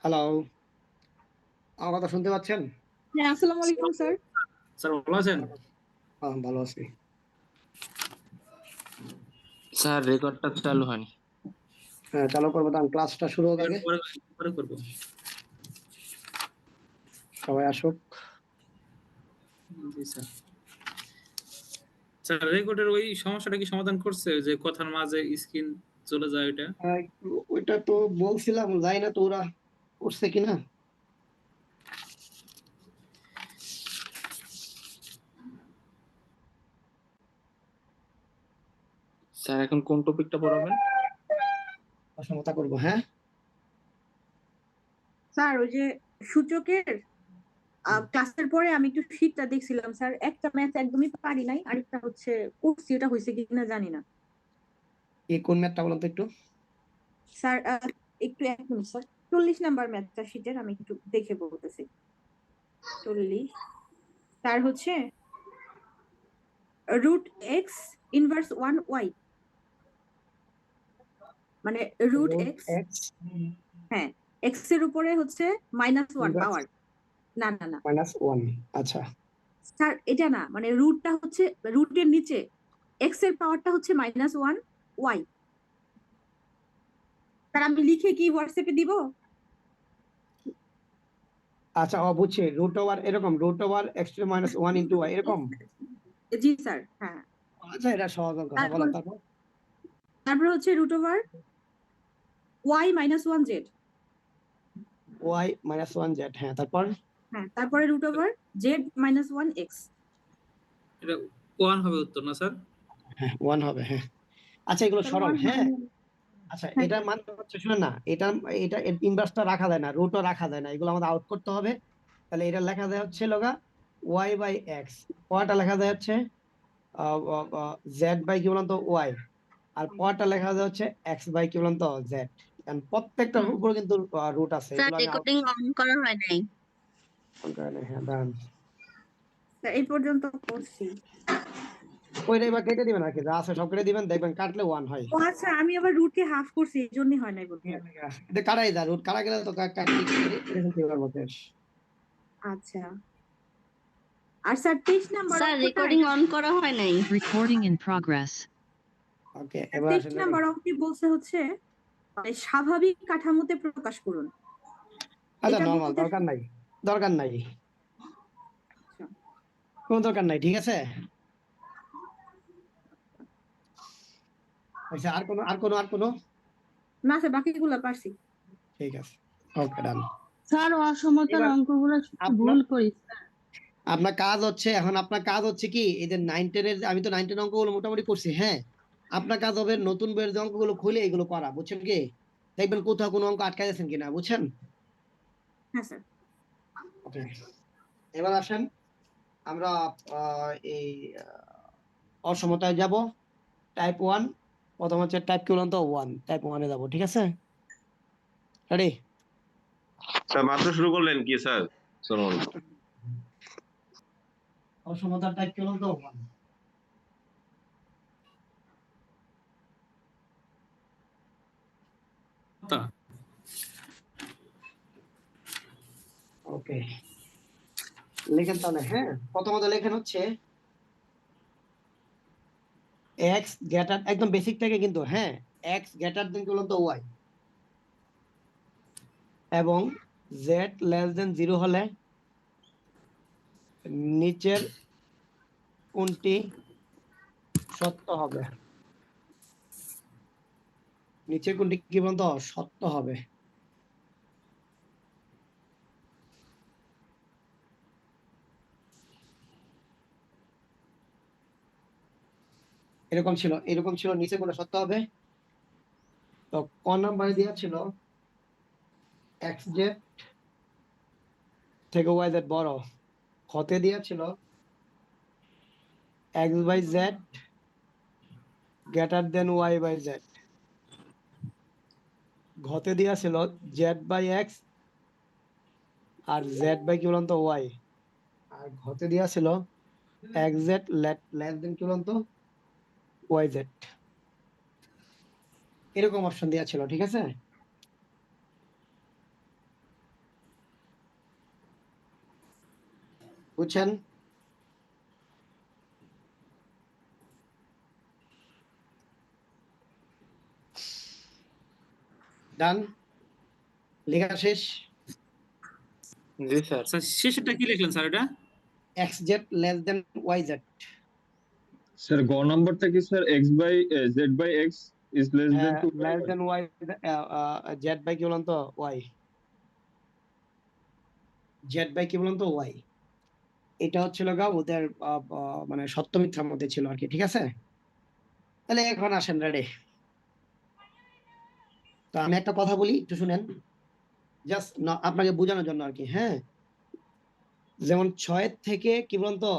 Hello, আমার কথা শুনতে পাচ্ছেন? হ্যাঁ, আসসালামু আলাইকুম স্যার। স্যার ভালো আছেন? ভালো আছি। স্যার রেকর্ডটা চালু হয়নি। হ্যাঁ, চালু করবো, তখন ক্লাসটা শুরু হোক আগে। পরে করব। সবাই আসুক। জি স্যার। স্যার রেকর্ডের ওই সমস্যাটা কি সমাধান করছে, যে কথার মাঝে স্ক্রিন চলে যায় ওইটা? ওইটা তো বলছিলাম, যাই না তো ওরা করছে কিনা। স্যার এখন কোন টপিকটা পড়াবেন? অসমতা করবো। হ্যাঁ স্যার ওই যে সূচকের ক্লাসের পরে আমি একটু শীটটা দেখছিলাম স্যার, একটা ম্যাথ একদমই পারি নাই, আরেকটা হচ্ছে করছি, ওটা হয়েছে কিনা জানি না এই কোন ম্যাথটা বলুন তো একটু। স্যার। একটু 1 মিনিট স্যার, 40 নাম্বার ম্যাথটা শীটের, আমি একটু দেখে বলতেছি। 40 স্যার হচ্ছে √x⁻1y, মানে √x, এক্স হ্যাঁ, এক্স এর উপরে হচ্ছে -1 পাওয়ার। না না না -1। আচ্ছা, স্যার, এটা না, মানে রুটটা হচ্ছে রুটের নিচে এক্স এর পাওয়ারটা হচ্ছে -1 ওয়াই। স্যার আমি লিখে কি হোয়াটসঅ্যাপে দিব? আচ্ছা, বুঝছি। √ওভার এরকম, √x⁻1 * y এরকম। জি স্যার, হ্যাঁ। আচ্ছা, এটা সহজ অঙ্ক। হ্যাঁ, বলো তারপর তারপর। তারপর হচ্ছে √y−1z। y−1z। হ্যাঁ, তারপর। হ্যাঁ, তারপরে √z−1x। এটা 1 হবে উত্তর না স্যার? হ্যাঁ, 1 হবে। হ্যাঁ, আচ্ছা, এগুলো স্যার সরল। 1 হ্যাঁ, মানে? আচ্ছা, হ্যাঁ এটার মানে হচ্ছে, শুনেন না, এটা এটা ইনভার্সটা রাখা যায় না, রুটও রাখা যায় না, এগুলো আমাদের আউট করতে হবে। তাহলে এটা লেখা যায় হচ্ছে লগা y/x। পরটা লেখা যায় হচ্ছে z/ কি বলতো y। আর পরটা লেখা যায় হচ্ছে x/ কি বলতো z। কারণ প্রত্যেকটার উপর কিন্তু রুট আছে, স্যার এগুলো আমি আউট রেকর্ডিং অন করা হয় নাই। করে। হ্যাঁ, দাঁড়ান। স্যার, এই পর্যন্ত করছি। ওইটা এবার কেটে দিবেন আর কি, যা আছে সব কেটে দিবেন, দেখবেন কাটলে 1 হয়। ও আচ্ছা, আমি আবার রুটকে হাফ করছি, এই জন্যই হয় নাই বোধহয়। এটা কাটাই যায়, রুট কাটা গেলে তো কাটতে আচ্ছা। আর স্যার 23 নাম্বার স্যার অঙ্কটা, রেকর্ডিং অন করা হয় নাই। Recording in progress. ওকে, এবার 23 আসলে নাম্বার অঙ্কে বলছে হচ্ছে স্বাভাবিক কাঠামোতে প্রকাশ করুন। আচ্ছা, এটা নরমাল, বলতে দরকার নাই, দরকার নাই, আচ্ছা, কোনো দরকার নাই, ঠিক আছে। আচ্ছা, আর কোনো না স্যার, বাকিগুলো পারছি। ঠিক আছে, ওকে, ডান। স্যার অসমতার এবার অঙ্কগুলো আপনার ভুল করি স্যার। আপনার কাজ হচ্ছে, এখন আপনার কাজ হচ্ছে কি, এই যে 9-10 আমি তো 9-10 অঙ্কগুলো মোটামুটি করছি। হ্যাঁ, আপনার কাজ হবে নতুন বইয়ের যে অঙ্কগুলো খুলে এগুলো করা, বুঝছেন কি? দেখবেন কোথাও কোনো অঙ্ক আটকে যাচ্ছেন কিনা, বুঝছেন? হ্যাঁ স্যার। ওকে, এবার আসেন আমরা এই অসমতায় যাব। টাইপ 1, প্রথম হচ্ছে টাইপ কি বলুন তো, 1, টাইপ 1-এ যাবো, ঠিক আছে। রেডি? স্যার মাত্র শুরু করলেন কি স্যার? শুনুন। অসমতার টাইপ কি বলুন তো, 1। তা ওকে, লেখেন তাহলে। হ্যাঁ, প্রথমত লেখেন হচ্ছে এক্স গ্রেটার, একদম বেসিক থেকে কিন্তু। হ্যাঁ, এক্স গ্রেটার দেন কি বলুন তো, ওয়াই। এবং জেড লেস দেন 0 হলে নিচের কোনটি সত্য হবে? নিচের কোনটি কি বলতো সত্য হবে? এরকম ছিল নিচে কোনটা সত্য হবে? তো ক নাম্বারে দেওয়া ছিল এক্স জেড থেকে ওয়াই জেড বড়, হতে দেওয়া ছিল x by z greater than y by z, ঘতে দেওয়া ছিল জেড বাই এক্স আর জেড বাই কি বলতো ওয়াই, আর ঘতে দেওয়া ছিল এক্স জেড লেস দেন কি বলতো ওয়াই জেড। এরকম অপশন দেওয়া ছিল, ঠিক আছে? বুঝছেন? ডান, লেখা শেষ। জি স্যার। স্যার শেষেরটা কি লিখলেন স্যার এটা? X z less than y z. Sir গ নাম্বারটা কি sir x by z by x is less than two less than y z by কি বলতো ওয়াই, জেড বাই কি বলতো ওয়াই। এটা হচ্ছিল গা ওদের মানে সত্য মিথ্যার মধ্যে ছিল আর কি, ঠিক আছে? তাহলে এখন আসেন, রেডি? তো আমি একটা কথা বলি, একটু শুনেন, জাস্ট আপনাকে বোঝানোর জন্য আর কি। হ্যাঁ, যেমন 6 থেকে কি বলতো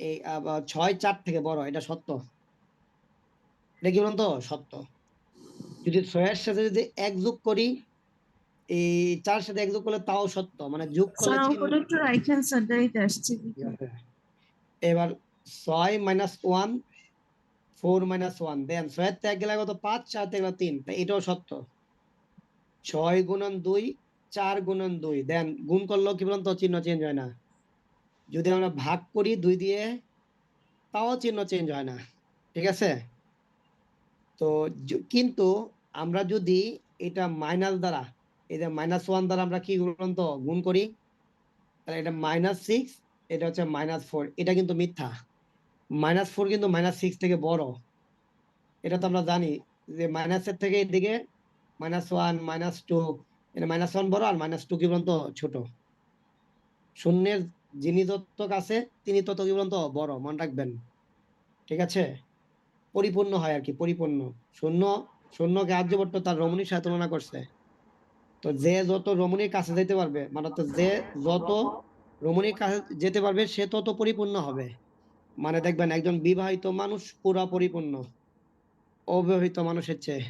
এই 6 4 থেকে বড়, এটা সত্য, এটা কি বলতো সত্য। যদি 6 এর সাথে যদি 1 যোগ করি, এই 4 সাথে 1 যোগ করলে তাও সত্য, মানে যোগ করলে স্যার চিহ্ন। অঙ্কটা একটু রাইখেন স্যার, দেরিতে আসছে। ঠিক আছে। এবার 6 মাইনাস 1 4 মাইনাস 1 দেন 6 এর থেকে গেলে কত 5, 4 থেকে 3, তাই এটাও সত্য। 6 গুণন 2 4 গুণন 2 দেন গুণ করলেও কি বলতো চিহ্ন চেঞ্জ হয় না। যদি আমরা ভাগ করি 2 দিয়ে তাও চিহ্ন চেঞ্জ হয় না, ঠিক আছে? তো কিন্তু আমরা যদি এটা মাইনাস দ্বারা, এই যে -1 দ্বারা আমরা কি বলতো গুণ করি, তাহলে এটা -6, এটা হচ্ছে -4, এটা কিন্তু মিথ্যা। -4 কিন্তু -6 থেকে বড়, এটা তো আমরা জানি যে মাইনাসের থেকে এদিকে -1 -2, এটা -1 বড় আর -2 কি বলতো ছোট। শূন্যের যিনি যত কাছে তিনি তত কি বলতো বড়, মনে রাখবেন, ঠিক আছে? পরিপূর্ণ হয় আর কি, পরিপূর্ণ। শূন্য শূন্যকে আর্যভট্ট তার রমণীর সাথে তুলনা করছে। তো যে যত রমণীর কাছে যেতে পারবে, মানে যে যত রমণীর কাছে যেতে পারবে সে তত পরিপূর্ণ হবে। মানে দেখবেন একজন বিবাহিত মানুষ পুরা পরিপূর্ণ অবিবাহিত মানুষের চেয়ে,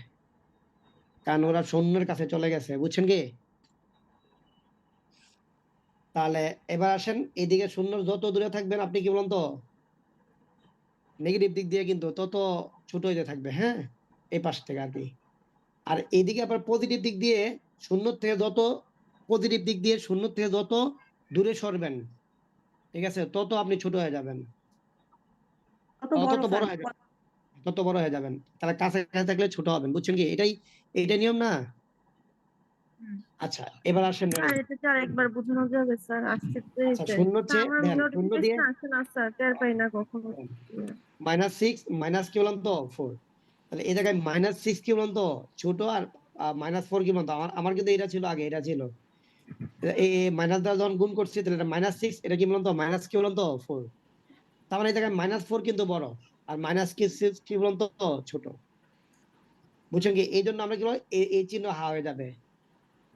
কারণ ওরা শূন্যের কাছে চলে গেছে, বুঝছেন কি? তাহলে এবার আসেন এদিকে, শূন্য যত দূরে থাকবেন আপনি কি বলুন তো নেগেটিভ দিক দিয়ে কিন্তু তত ছোট হয়ে থাকবে, হ্যাঁ, এই পাশ থেকে আর কি। আর এইদিকে আবার পজিটিভ দিক দিয়ে শূন্য থেকে যত পজিটিভ দিক দিয়ে শূন্য থেকে যত দূরে সরবেন, ঠিক আছে, তত আপনি ছোট হয়ে যাবেন, কত তত বড় বড় হয়ে যাবেন, তত বড় হয়ে যাবেন। তারা কাছে কাছে থাকলে ছোট হবেন, বুঝছেন কি? এইটা নিয়ম না? আচ্ছা, এবার আসেন, স্যার এটা কি আরেকবার বোঝানো যাবে স্যার? আসছে তো আচ্ছা এইটাই। শূন্য স্যার চেয়ে আমার দেন, শূন্য দিয়ে নোটিফিকেশন আসে না স্যার, টের পাই না কখনো। -6 মাইনাস কি বললাম তো 4, তাহলে এই জায়গায় -6 কি বললাম তো ছোট, আর -4 কি বললাম তো আমার আমার কিন্তু এটা ছিল আগে, এটা ছিল এই মাইনাস দ্বারা যখন গুণ করছি, তাহলে এটা -6, এটা কি বললাম তো মাইনাস কি বললাম তো 4, তার মানে এই জায়গায় -4 কিন্তু বড় আর -6 কি বললাম তো ছোট, বুঝছেন কি? এই জন্য আমরা কি বলবো এই চিহ্ন হা হয়ে যাবে।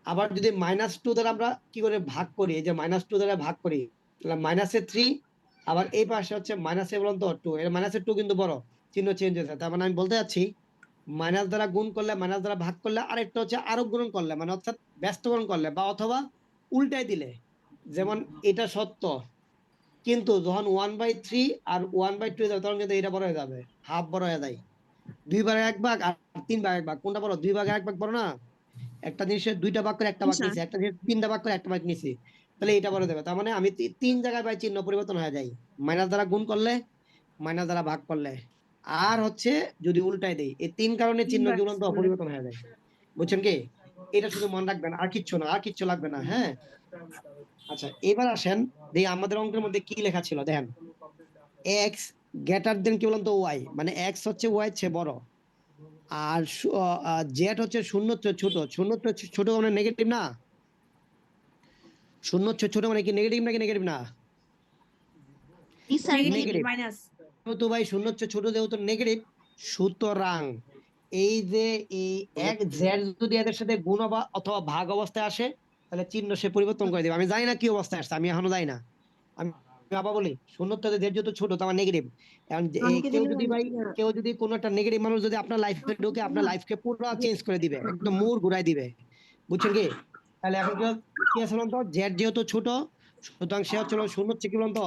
আবার যদি -2 দ্বারা আমরা কি করে ভাগ করি, এই যে -2 দ্বারা ভাগ করি, তাহলে -3, আবার এই পাশে হচ্ছে মাইনাসে বলুন তো 2, এর -2 কিন্তু বড়, চিহ্ন চেঞ্জ হয়ে যায়। তার মানে আমি বলতে যাচ্ছি মাইনাস দ্বারা গুণ করলে, মাইনাস দ্বারা ভাগ করলে, আরেকটা হচ্ছে আরোপ গুণন করলে, মানে অর্থাৎ ব্যস্তকরণ করলে, বা অথবা উল্টাই দিলে। যেমন এটা সত্য, কিন্তু যখন 1/3 আর 1/2 যাবে তখন কিন্তু এটা বড় হয়ে যাবে, হাফ বড় হয়ে যায়। 2 ভাগে 1 ভাগ আর 3 ভাগে 1 ভাগ, কোনটা বড়? 2 ভাগে 1 ভাগ বড় না? একটা জিনিসের 2টা ভাগ করে 1টা ভাগ স্যার নিছি, একটা জিনিস 3টা ভাগ করে 1টা ভাগ নিছি, তাহলে এটা বড় দেবে। তার মানে আমি 3 জায়গায় ভাই চিহ্ন পরিবর্তন হয়ে যায়, মাইনাস দ্বারা গুণ করলে, মাইনাস দ্বারা ভাগ করলে, আর হচ্ছে যদি উল্টাই দেই, এই 3 কারণে চিহ্ন কি বলুন তো পরিবর্তন হয়ে যায়, বুঝছেন কি? এটা শুধু মনে রাখবেন, আর কিচ্ছু না, আর কিচ্ছু লাগবে না, হ্যাঁ? আচ্ছা এবার আসেন দেখি আমাদের অঙ্কের মধ্যে কি লেখা ছিল দেখেন এক্স গ্রেটার দেন কি বলুন তো ওয়াই, মানে এক্স হচ্ছে ওয়াই চেয়ে বড়, আর জেড হচ্ছে শূন্য চেয়ে ছোট। শূন্য চেয়ে ছোট মানে নেগেটিভ না? শূন্য চেয়ে ছোট মানে কি নেগেটিভ নাকি নেগেটিভ না? Negative minus. যেহেতু ভাই শূন্য চেয়ে ছোট যেহেতু নেগেটিভ, সুতরাং এই যে এই এক জেড যদি এদের সাথে গুণ অথবা ভাগ অবস্থায় আসে তাহলে চিহ্ন সে পরিবর্তন করে দেবে। আমি জানি না কি অবস্থায় আসছে, আমি এখনো জানি না। আমি আবার বলি শূন্যর থেকে জেড যেহেতু ছোট তার নেগেটিভ। এখন কেউ যদি কোনো একটা নেগেটিভ মানুষ যদি আপনার লাইফে ঢুকে আপনার লাইফকে পুরো চেঞ্জ করে দিবে, একদম মোড় ঘুরাই দিবে, বুঝছেন কি? তাহলে এখন কি আছে বলতো, জেড যেহেতু ছোট সুতরাং সে হচ্ছে শূন্য থেকে কি বলতো,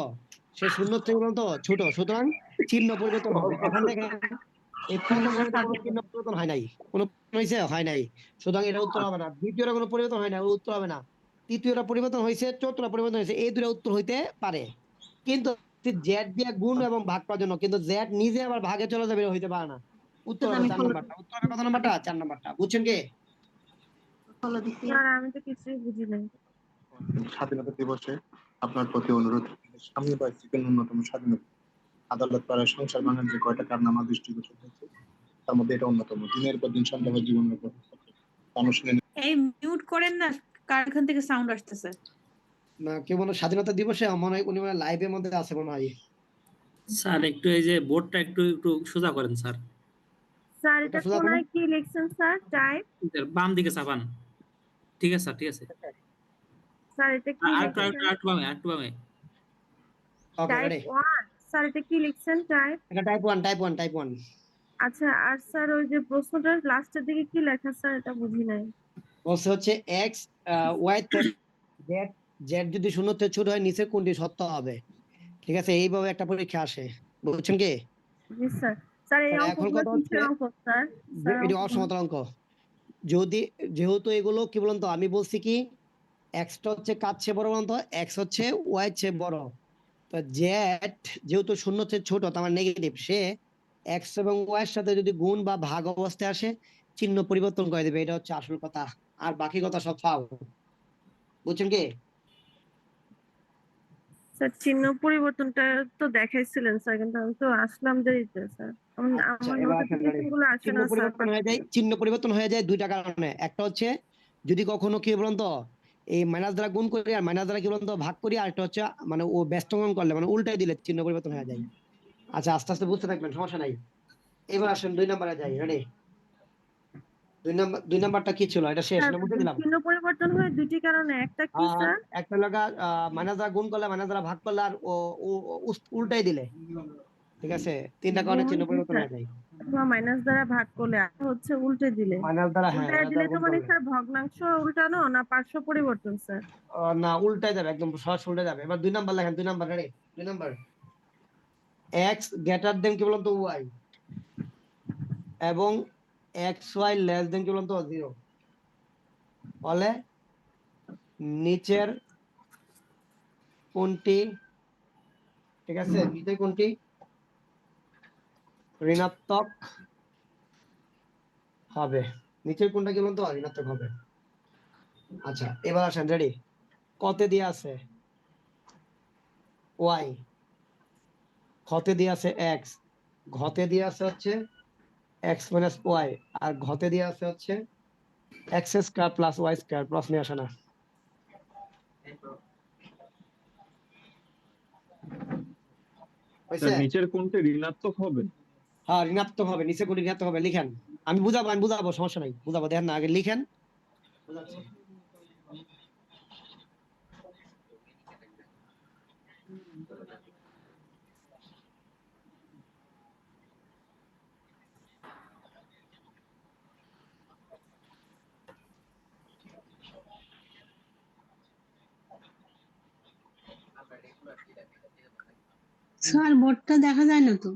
সে শূন্য থেকে বলতো ছোট, সুতরাং চিহ্ন পরিবর্তন হবে। এখন দেখেন এই প্রথম ঘরে তো কোনো চিহ্ন পরিবর্তন হয় নাই, কোনো হয়েছে হয় নাই, সুতরাং এটা উত্তর হবে না। দ্বিতীয়টা কোনো পরিবর্তন হয় না, উত্তর হবে না। তৃতীয়টা পরিবর্তন হয়েছে, চতুর্থটা পরিবর্তন হয়েছে, এই দুটো উত্তর হইতে পারে। কিন্তু জেড দিয়ে গুণ এবং ভাগ করার জন্য কিন্তু জেড নিজে আবার ভাগে চলে যাবে, এটা হইতে পারে না। উত্তর হবে 4 নাম্বারটা। উত্তর হবে কত নাম্বারটা? 4 নাম্বারটা। বুঝছেন কি? স্যার আমি তো কিছুই বুঝি নাই। স্বাধীনতা দিবসে আপনার প্রতি অনুরোধ, স্বামী বা স্ত্রীকে ন্যূনতম স্বাধীনতা। আদালত পাড়ায় সংসার ভাঙার যে কয়টা কারনামা দৃষ্টিগোচর হয়েছে তার মধ্যে এটা অন্যতম। দিনের পর দিন সন্দেহ জীবনের উপর মানুষ এই মিউট করেন না, কার এখান থেকে সাউন্ড আসতেছে? না কেউ মনে হয় স্বাধীনতা দিবসে মনে হয় উনি মানে লাইভের মধ্যে আছে মনে হয়। স্যার একটু এই যে বোর্ডটা একটু একটু সোজা করেন স্যার। স্যার এটা এটা সোজা করেন। কোনায় কি লিখছেন স্যার? টাইপ। বাম দিকে চাপান। ঠিক আছে স্যার, ঠিক আছে। স্যার এটা কি আর একটু লিখছেন? একটু বামে, একটু বামে। ওকে টাইপ রেডি। 1। স্যার এটা কি লিখছেন? টাইপ। এটা টাইপ 1, টাইপ 1, টাইপ 1। আচ্ছা আর স্যার ওই যে প্রশ্নটার লাস্টের দিকে কি লেখা স্যার? এটা বুঝি নাই। বলছে হচ্ছে এক্স ওয়াই জেড, জেড যদি শূন্য থেকে ছোট হয় নিচে কোনটি সত্য হবে। ঠিক আছে, এইভাবে একটা পরীক্ষা আসে, বুঝছেন কি? জি স্যার। স্যার এই তাহলে এখন অঙ্কগুলো কথা হচ্ছে কিসের অঙ্ক স্যার? যে স্যার এটি অঙ্কগুলো অসমতার অঙ্ক। যদি যেহেতু এগুলো কি বলুন তো, আমি বলছি কি এক্সটা হচ্ছে কার চেয়ে বড় বলুন তো, এক্স হচ্ছে ওয়াই চেয়ে বড়। তো জেড যেহেতু শূন্য চেয়ে ছোট তার মানে নেগেটিভ, সে এক্স এবং ওয়াই এর সাথে যদি গুণ বা ভাগ অবস্থায় আসে চিহ্ন পরিবর্তন করে দেবে, এটা হচ্ছে আসল কথা। আর বাকি কথা সব ফাও। বুঝছেন কি? স্যার চিহ্ন পরিবর্তনটা তো দেখাইছিলেন স্যার, কিন্তু আমি তো আসলাম দেরিতে স্যার। আচ্ছা আমার এবার আসেন নোটিফিকেশন গুলো আসে চিহ্ন না স্যার। পরিবর্তন হয়ে যায়, চিহ্ন পরিবর্তন হয়ে যায় দুইটা কারণে। একটা হচ্ছে যদি কখনো কি বলুন তো এই মাইনাস দ্বারা গুণ করি আর মাইনাস দ্বারা কি বলুন তো ভাগ করি, আর একটা হচ্ছে মানে ও ব্যস্তঙ্গন করলে মানে উল্টাই দিলে চিহ্ন পরিবর্তন হয়ে যায়। আচ্ছা আস্তে আস্তে বুঝতে থাকবেন, সমস্যা নাই। এবার আসেন 2 নম্বরে যাই, রেডি? 2 নাম্বারটা কি ছিল, এটা শেষ স্যার না বুঝে দিলাম? চিহ্ন পরিবর্তন হয় দুটি কারণে, একটা কি স্যার? একটা লাগা মাইনাস দ্বারা গুণ করলে, মাইনাস দ্বারা ভাগ করলে, আর উল্টাই দিলে। ঠিক আছে, 3টা কারণে চিহ্ন জি পরিবর্তন স্যার। হয়ে যায়। অথবা মাইনাস দ্বারা ভাগ করলে, আর হচ্ছে উল্টে দিলে। মাইনাস দ্বারা, হ্যাঁ উল্টায় মাইনাস দিলে দ্বারা তো গুণ মানে করলে। স্যার ভগ্নাংশ উল্টানো না পার্শ্ব পরিবর্তন স্যার? না উল্টাই যাবে, একদম সরাসরি উল্টে যাবে। এবার 2 নাম্বার লেখেন, 2 number ready? 2 number x greater দেন কি বলতো ওয়াই এবং এক্স ওয়াই লেস দেন কি বলতো 0 হলে নিচের কোনটি, ঠিক আছে, নিচের কোনটি ঋণাত্মক হবে? নিচের কোনটা কি বলতো ঋণাত্মক হবে। আচ্ছা এবার আসেন, রেডি? কতে দিয়ে আছে ওয়াই, খতে দিয়ে আছে এক্স, ঘতে দিয়ে আছে হচ্ছে এক্স মাইনাস ওয়াই, আর ঘতে দিয়ে আছে হচ্ছে x square plus y square. প্রশ্নে আসে না। স্যার হয়েছে? নিচের কোনটি ঋণাত্মক হবে? হ্যাঁ ঋণাত্মক হবে, নিচে কোনটি ঋণাত্মক হবে লিখেন। আমি বুঝাবো সমস্যা নাই, বুঝাবো, দেখেন না আগে লিখেন, বুঝাচ্ছি। স্যার বোর্ডটা দেখা যায় না তো।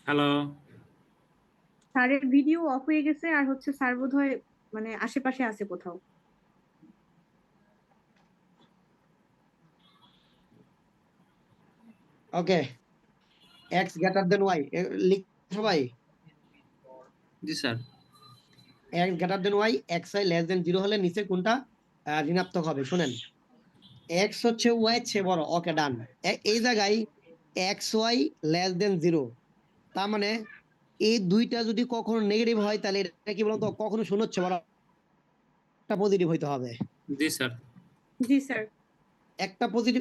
হ্যালো, স্যারের ভিডিও অফ হয়ে গেছে আর হচ্ছে স্যার বোধহয় মানে আশেপাশে আছে কোথাও। Okay, x greater than y লিখ সবাই। জি sir. X greater than y, x y less than 0 হলে নিচে কোনটা ঋণাত্মক হবে শুনেন। এক্স হচ্ছে ওয়াই চেয়ে বড়, ওকে ডান। এই জায়গায় এক্স ওয়াই লেস দেন 0, তার মানে এই দুইটা যদি কখনো নেগেটিভ হয় তাহলে এটা কি বলতো, কখনো শূন্য হচ্ছে বড় একটা পজিটিভ হইতে হবে। জি স্যার। জি স্যার। একটা পজিটিভ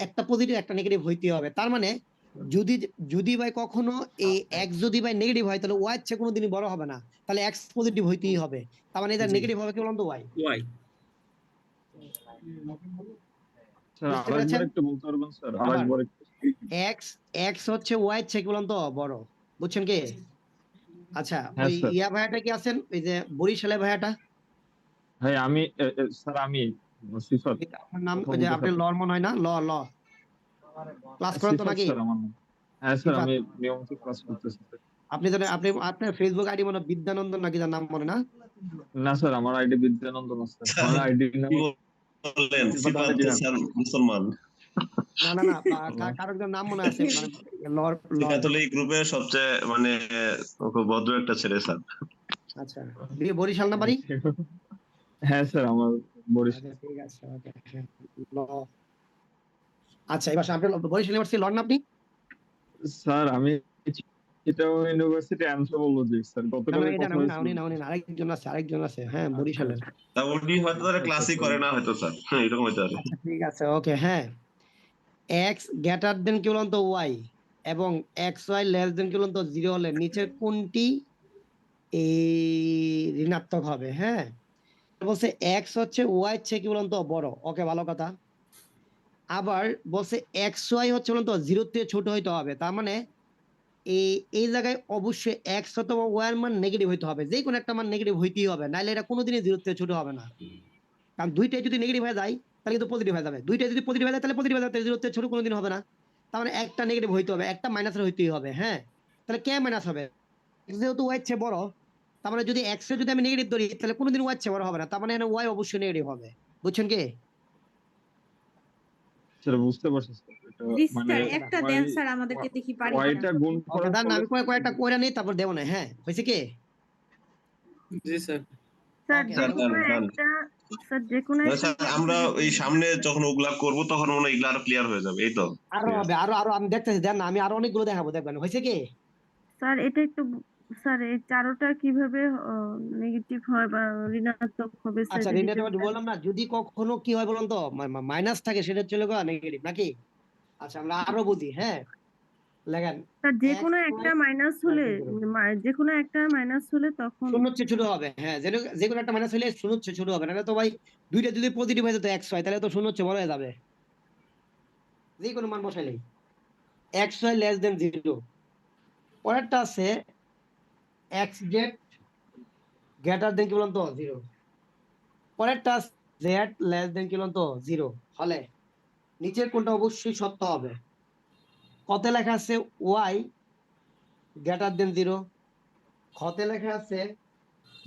একটা পজিটিভ একটা নেগেটিভ হইতে হবে। তার মানে যদি যদি ভাই কখনো এই এক্স যদি ভাই নেগেটিভ হয় তাহলে ওয়াই চেয়ে কোনোদিনই বড় হবে না, তাহলে এক্স পজিটিভ হইতেই হবে। তার মানে এটা জি। নেগেটিভ হবে কি বলতো, ওয়াই। ওয়াই। স্যার বুঝতে আরেকবার পেরেছেন? একটু বলতে পারবেন স্যার? আবার আরেকবার একটু। এক্স এক্স হচ্ছে ওয়াই চেয়ে কি বলতো বড়, বুঝছেন কি? আচ্ছা, হ্যাঁ ওই স্যার। ইয়া ভাইয়াটা কি আছেন, ওই যে বরিশালের ভাইয়াটা? ভাই আমি স্যার আমি সিফাত আপনার নাম কথা ওই যে বলতে আপনি স্যার। লর মনে হয় না, ল ল ক্লাস করেন তো সিফাত নাকি? স্যার আমার নাম। হ্যাঁ স্যার সিফাত, আমি নিয়মিত ক্লাস করতেছি স্যার। আপনি জানেন আপনি আপনার ফেসবুক আইডি মনে হয় বিদ্যানন্দন নাকি, তার নাম মনে না? না স্যার আমার আইডি বিদ্যানন্দন স্যার। স্যার, আমার আইডি নাম কি বলেন? সিফাত সিফাত আহমেদ তো ইনান। স্যার মুসলমান। না না না, কারো একজন নাম মনে আছে মানে লর লর। সিফাত হলো এই গ্রুপের সবচেয়ে মানে খুব ভদ্র একটা ছেলে স্যার। আচ্ছা, বরিশাল না বাড়ি? হ্যাঁ স্যার আমার বরিশাল। আচ্ছা ঠিক আছে, ওকে। ল, আচ্ছা এবার আপনি বরিশাল ইউনিভার্সিটি লর না আপনি? স্যার আমি চিটাগং ইউনিভার্সিটি অ্যানথ্রোপোলজি স্যার। না না, গতকালই এটা কথা না, উনি না হয়েছিল। উনি না উনি না, আরেকজন আছে, হ্যাঁ বরিশালের। তা উনি হয়তো তারা আচ্ছা ক্লাসই আচ্ছা করে না হয়তো স্যার, হ্যাঁ এরকম হয়তো পারে। আচ্ছা ঠিক আছে, ওকে। হ্যাঁ, এক্স গ্রেটার দেন কি বলতো ওয়াই এবং এক্স ওয়াই লেস দেন কি বলতো 0 হলে নিচের কোনটি এই ঋণাত্মক হবে? হ্যাঁ, বলছে এক্স হচ্ছে ওয়াই চেয়ে কি বলতো বড়, ওকে ভালো কথা। আবার বলছে এক্স ওয়াই হচ্ছে বলতো 0 থেকে ছোট হইতে হবে, তার মানে এই এই জায়গায় অবশ্যই এক্স অথবা ওয়াই এর মান নেগেটিভ হইতে হবে, যে কোনো একটা মান নেগেটিভ হইতেই হবে, নাইলে এটা কোনোদিনই 0 থেকে ছোট হবে না। কারণ দুইটাই যদি নেগেটিভ হয়ে যায় তাহলে কিন্তু পজিটিভ হয়ে যাবে, দুইটাই যদি পজিটিভ হয়ে যায় তাহলে পজিটিভ হয়ে যাবে, 0 থেকে ছোট কোনোদিন হবে না। তার মানে একটা নেগেটিভ হইতে হবে, একটা মাইনাসের হইতেই হবে। হ্যাঁ, তাহলে কে মাইনাস হবে? যেহেতু ওয়াই চেয়ে বড়, তার মানে যদি এক্স এর যদি আমি নেগেটিভ ধরি তাহলে কোনোদিন ওয়াই চেয়ে বড় হবে না, তার মানে ওয়াই অবশ্যই নেগেটিভ হবে। বুঝছেন কি? স্যার বুঝতে পারছি স্যার। এটা জি মানে স্যার, একটা দেন স্যার আমাদেরকে, দেখি পারি কিনা। ওয়াইটা গুণ ওকে করার দাঁড়ান, ফলে আমি কয়েকটা কইরা নেই তারপর দেবো না। হ্যাঁ, হয়েছে কি? জি স্যার। স্যার ওকে, যে স্যার কোনো ডান। একটা, স্যার যে কোনো না একটা স্যার, আমরা এই সামনে যখন ওগুলা করবো তখন মনে হয় এগুলা আরো ক্লিয়ার হয়ে যাবে, এই তো। আরো হবে, আরো আরো আমি দেখতেছি, দেন না, আমি আরো অনেকগুলো দেখাবো, দেখবেন। হয়েছে কি? স্যার এটা একটু স্যার এই চারোটা কিভাবে নেগেটিভ হয় বা ঋণাত্মক হবে স্যার আচ্ছা, এটা ঋণাত্মক ডিটেইলস। বললাম না, যদি কখনো কি হয় বলুন তো, মাইনাস থাকে সেটা চলে গেল নেগেটিভ নাকি? আচ্ছা আমরা আরো বুঝি। হ্যাঁ, লেখেন স্যার যে এক্স কোনো ওয়াই একটা মাইনাস হলে, যে কোনো একটা মাইনাস হলে তখন শূন্য হচ্ছে ছোট হবে। হ্যাঁ, যে কোনো একটা মাইনাস হলে শূন্য হচ্ছে ছোট হবে, না তো ভাই দুইটা যদি পজিটিভ হয়ে যেত এক্স ওয়াই তাহলে তো শূন্য হচ্ছে বড় হয়ে যাবে, যে কোনো মান বসাইলেই। X y less than 0। পরেরটা আছে এক্স জেড গ্রেটার দেন কি বলুন তো 0। পরেরটা জেড লেস দেন কি বলুন তো 0 হলে নিচের কোনটা অবশ্যই সত্য হবে? কতে লেখা আছে ওয়াই গ্রেটার দেন 0, খতে লেখা আছে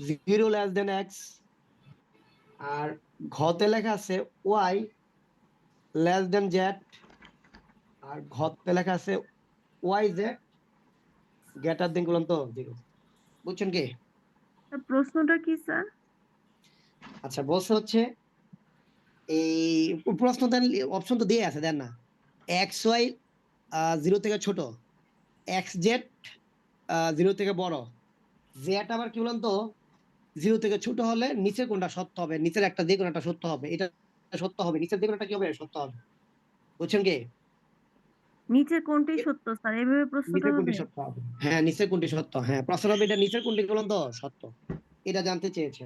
0 লেস দেন এক্স, আর ঘতে লেখা আছে ওয়াই লেস দেন জেড, আর ঘতে লেখা আছে ওয়াই জেড গ্রেটার দেন বলুন তো 0। বুঝছেন কি? স্যার প্রশ্নটা কি স্যার? আচ্ছা, বলছে হচ্ছে এই প্রশ্ন দেন, অপশন তো দিয়ে আছে, দেন না। এক্স ওয়াই 0 থেকে ছোট, এক্স জেড 0 থেকে বড়, জেড আবার কি বলুন তো 0 থেকে ছোট হলে নিচের কোনটা সত্য হবে? নিচের একটা যে কোনো একটা সত্য হবে, এটা সত্য হবে, নিচের যে কোনো একটা কি হবে সত্য হবে। বুঝছেন কি? নিচে কোনটি সত্য স্যার, এভাবে প্রশ্নটা নিচের কোনটি হবে? সত্য হবে? হ্যাঁ, নিচের কোনটি সত্য। হ্যাঁ, প্রশ্ন হবে এটা নিচের কোনটি বলুন তো সত্য, এটা জানতে চেয়েছে।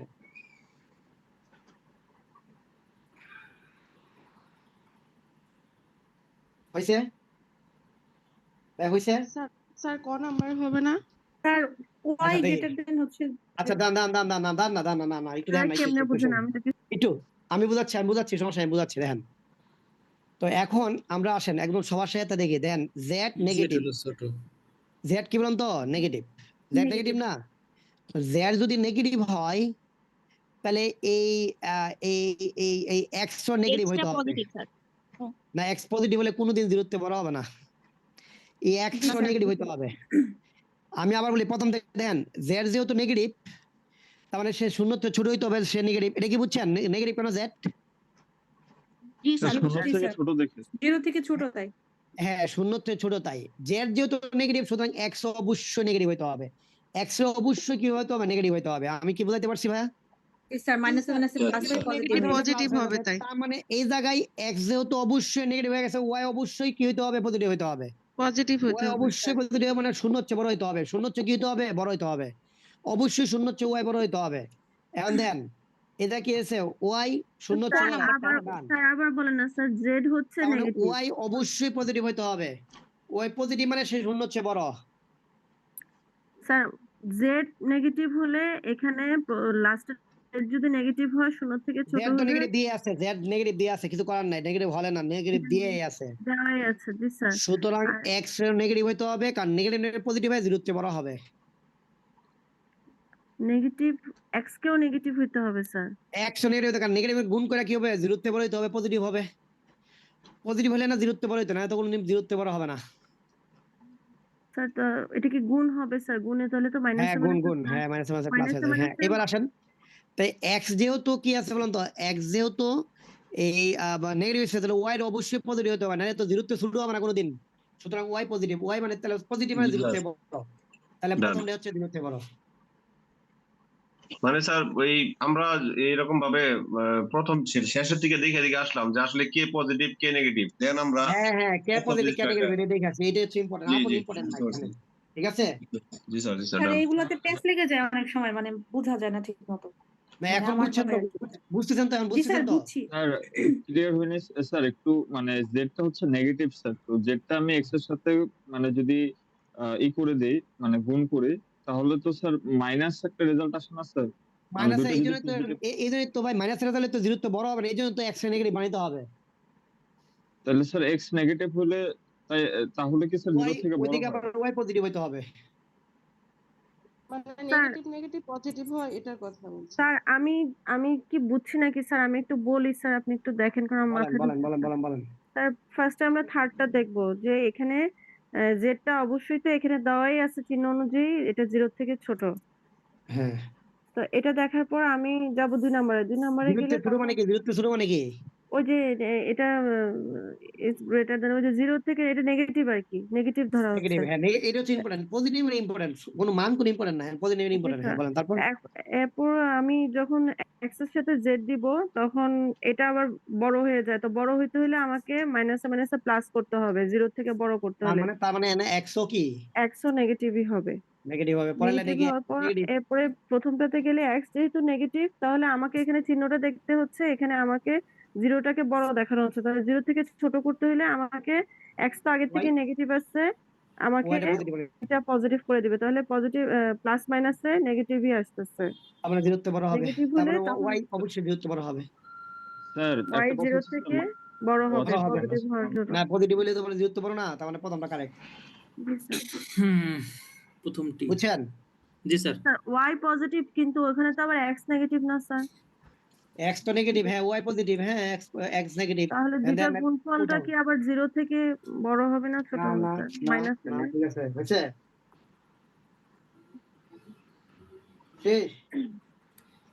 হয়েছে? হয়েছে? স্যার স্যার ক নাম্বার হবে না? স্যার ওয়াই আচ্ছা দেখি। গ্রেটার দেন হচ্ছে। আচ্ছা দান দান দান দান দান না দান না না না একটু স্যার দেখেন না, একটু কেমনে একটু বুঝেন, শোনেন। আমি তো কিছু একটু আমি বুঝাচ্ছি সমস্যা, আমি বুঝাচ্ছি দেখেন। তো এখন আমরা আসেন একদম সবার সাথে দেখি, দেন জেড জি নেগেটিভ, ছোট ছোট। জেড কি বলুন তো নেগেটিভ, জেড নেগেটিভ না, জেড যদি নেগেটিভ হয় তাহলে এই এই এই এই এক্স নেগেটিভ হইতে হবে না, এক্স পজিটিভ হলে কোনোদিন জিরোতে বড় হবে না, এই এক্স নেগেটিভ হইতে হবে। আমি আবার বলি প্রথম থেকে দেখেন, জেড যেহেতু নেগেটিভ তার মানে সে শূন্য থেকে ছোট হইতে হবে, সে নেগেটিভ, এটা কি বুঝছেন নেগেটিভ কেন জেড? জি স্যার স্যার, শূন্য থেকে ছোট দেখে। 0 থেকে ছোট তাই। হ্যাঁ শূন্য থেকে ছোট, তাই জেড যেহেতু নেগেটিভ সুতরাং এক্স অবশ্যই নেগেটিভ হইতে হবে, এক্স অবশ্যই কি হইতে হবে নেগেটিভ হইতে হবে। আমি কি বুঝাতে পারছি ভাইয়া? জি স্যার, মাইনাস মাইনাসে প্লাস হয়ে পজিটিভ পজিটিভ হবে তাই, তার মানে এই জায়গায় এক্স যেহেতু অবশ্যই নেগেটিভ হয়ে গেছে, ওয়াই অবশ্যই কি হইতে হবে পজিটিভ হইতে হবে, পজিটিভ হতে ওয়াই হবে। অবশ্যই পজিটিভ, মানে শূন্য হচ্ছে বড় হইতে হবে, শূন্য হচ্ছে কি হইতে হবে বড় হইতে হবে, অবশ্যই শূন্য হচ্ছে ওয়াই বড় হইতে হবে। এখন দেন এটা কি আছে, ওয়াই শূন্য হচ্ছে স্যার আবার বলেন না স্যার, জেড হচ্ছে নেগেটিভ, ওয়াই অবশ্যই পজিটিভ হইতে হবে, ওয়াই পজিটিভ মানে সে শূন্য হচ্ছে বড়। স্যার জেড নেগেটিভ হলে এখানে লাস্ট যদি নেগেটিভ হয় শূন্য থেকে ছোট জেড তো হলে নেগেটিভ দিয়ে আছে, জেড নেগেটিভ দিয়ে আছে, কিছু করার নাই, নেগেটিভ হলে না, নেগেটিভ দিয়েই আছে, দেওয়াই আছে। জি স্যার, সুতরাং আর এক্স নেগেটিভ হইতে হবে, কারণ নেগেটিভ পজিটিভ হয় জিরোর চেয়ে বড় হবে। নেগেটিভ এক্স কেও নেগেটিভ হইতে হবে স্যার। এক্স নেগেটিভ হইতে, কারণ নেগেটিভ গুণ করে কি হবে জিরোর চেয়ে বড় হইতে হবে, পজিটিভ হবে, পজিটিভ হলে না জিরোর চেয়ে বড় হইতে না, তো কোনো জিরোর চেয়ে বড় হবে না। স্যার তো এটা কি গুণ হবে স্যার? গুণে তাহলে তো মাইনাস হ্যাঁ গুণ গুণ, হ্যাঁ মাইনাস মাইনাস প্লাস হয়ে যায়। হ্যাঁ এবার আসেন, তাই এক্স যেহেতু কি আছে বলুন তো, এক্স যেহেতু এই নেগেটিভ এসেছে তাহলে ওয়াই পজিটিভ হতে হবে, না তো জিরোতে শুরু হবে না কোনোদিন, সুতরাং ওয়াই পজিটিভ, ওয়াই মানে তাহলে পজিটিভ মানে জিরোতে বড়, তাহলে Done. প্রথমটা হচ্ছে জিরোতে বড়। মানে স্যার ওই আমরা এরকম ভাবে প্রথম শেষের দিকে দেখে দেখে আসলাম যে আসলে কে পজিটিভ কে নেগেটিভ, দেন আমরা হ্যাঁ হ্যাঁ কে পজিটিভ কে নেগেটিভ এটা দেখে আসি, এটা হচ্ছে ইম্পর্টেন্ট, জি আপন জি ইম্পর্টেন্ট নাই বুঝতে এখানে, পারছি। ঠিক আছে? জি স্যার স্যার done. এইগুলাতে পেঁচ লেগে যায় অনেক সময়, মানে বোঝা যায় না ঠিক মতো। না এখন আমার বুঝছেন তো, বুঝতেছেন তো, এখন জি স্যার বুঝতেছেন তো? বুঝছি। স্যার ক্লিয়ার হয়নি স্যার একটু, মানে জেডটা হচ্ছে নেগেটিভ স্যার, তো জেডটা আমি এক্স এর সাথে মানে যদি ই করে দেই মানে গুণ করি তাহলে তো স্যার মাইনাস একটা রেজাল্ট আসে না স্যার? মানে মাইনাস দুটো এই যদি জন্য তো, পজিটিভ, এই জন্য তো ভাই মাইনাস রেজাল্ট তো জিরো তো বড় হবে না, এই জন্য তো এক্স নেগেটিভ বানাইতে হবে, তাহলে স্যার এক্স নেগেটিভ হলে তাহলে কি স্যার ওয়াই জিরো থেকে বড় ওইদিকে হয়? আবার ওয়াই পজিটিভ হইতে হবে। স্যার আমি আমি কি বুঝছি নাকি স্যার? আমি একটু বলি স্যার, আপনি একটু দেখেন, কারণ আমার বলেন মাথায় বলেন ঢুকছে বলেন না। বলেন বলেন। স্যার ফার্স্টে আমরা থার্ডটা দেখবো, যে এখানে জেডটা অবশ্যই তো এখানে দেওয়াই আছে চিহ্ন অনুযায়ী, এটা জিরো থেকে ছোট। হ্যাঁ তো এটা দেখার পর আমি যাব 2 নম্বরে, 2 নম্বরে জিরোতে গেলে শুরু মানে কি, জিরোতে শুরু মানে কি? ওই যে এটা ইজ গ্রেটার দেন, ওই যে জিরো থেকে এটা নেগেটিভ আর কি, নেগেটিভ ধরা নেগেটিভ, হচ্ছে। হ্যাঁ এটা হচ্ছে ইম্পর্টেন্ট, পজিটিভ মানে ইম্পর্টেন্ট, কোনো মান কোনো ইম্পর্টেন্ট না, পজিটিভ জি ইম্পর্টেন্ট। স্যার। হ্যাঁ বলেন তারপর। এরপর আমি যখন এক্স এর সাথে জেড দিব তখন এটা আবার বড় হয়ে যায়, তো বড় হইতে হলে আমাকে মাইনাসে মাইনাসে প্লাস করতে হবে, জিরো থেকে বড় করতে হলে তার মানে এনে এক্সও কি এক্সও নেগেটিভই হবে। নেগেটিভ হবে, পরের লাইনে নেগেটিভ কি হওয়ার পর নেগেটিভ, এরপরে প্রথমটাতে গেলে এক্স যেহেতু নেগেটিভ, তাহলে আমাকে এখানে চিহ্নটা দেখতে হচ্ছে, এখানে আমাকে জিরোটাকে বড় দেখানো হচ্ছে, তাহলে জিরো থেকে ছোট করতে হলে আমাকে এক্স তো আগে থেকে নেগেটিভ আসছে, আমাকে ওয়াইটা পজিটিভ হবে, এটা পজিটিভ করে দিবে, তাহলে পজিটিভ প্লাস মাইনাসে নেগেটিভই আসতেছে। তার মানে জিরোতে বড় হবে, নেগেটিভ তার হলে মানে তখন ওয়াই অবশ্যই জিরোতে বড় হবে। স্যার ওয়াই একটা জিরো কথা থেকে বড় হবে বড় হবে পজিটিভ হওয়ার জন্য। না, পজিটিভ হলে তো বলে জিরোতে বড় না, তার মানে প্রথমটা কারেক্ট, জি স্যার। প্রথমটি। বুঝছেন? জি স্যার। স্যার ওয়াই পজিটিভ, কিন্তু ওখানে তো আবার এক্স নেগেটিভ না স্যার, এক্স তো নেগেটিভ, হ্যাঁ ওয়াই পজিটিভ, হ্যাঁ এক্স নেগেটিভ, তাহলে এন্ড দুইটার দেন গুণফলটা কি আবার জিরো থেকে বড় হবে না ছোট না হবে না স্যার? না মাইনাস না, হলে ঠিক আছে বুঝছে শেষ।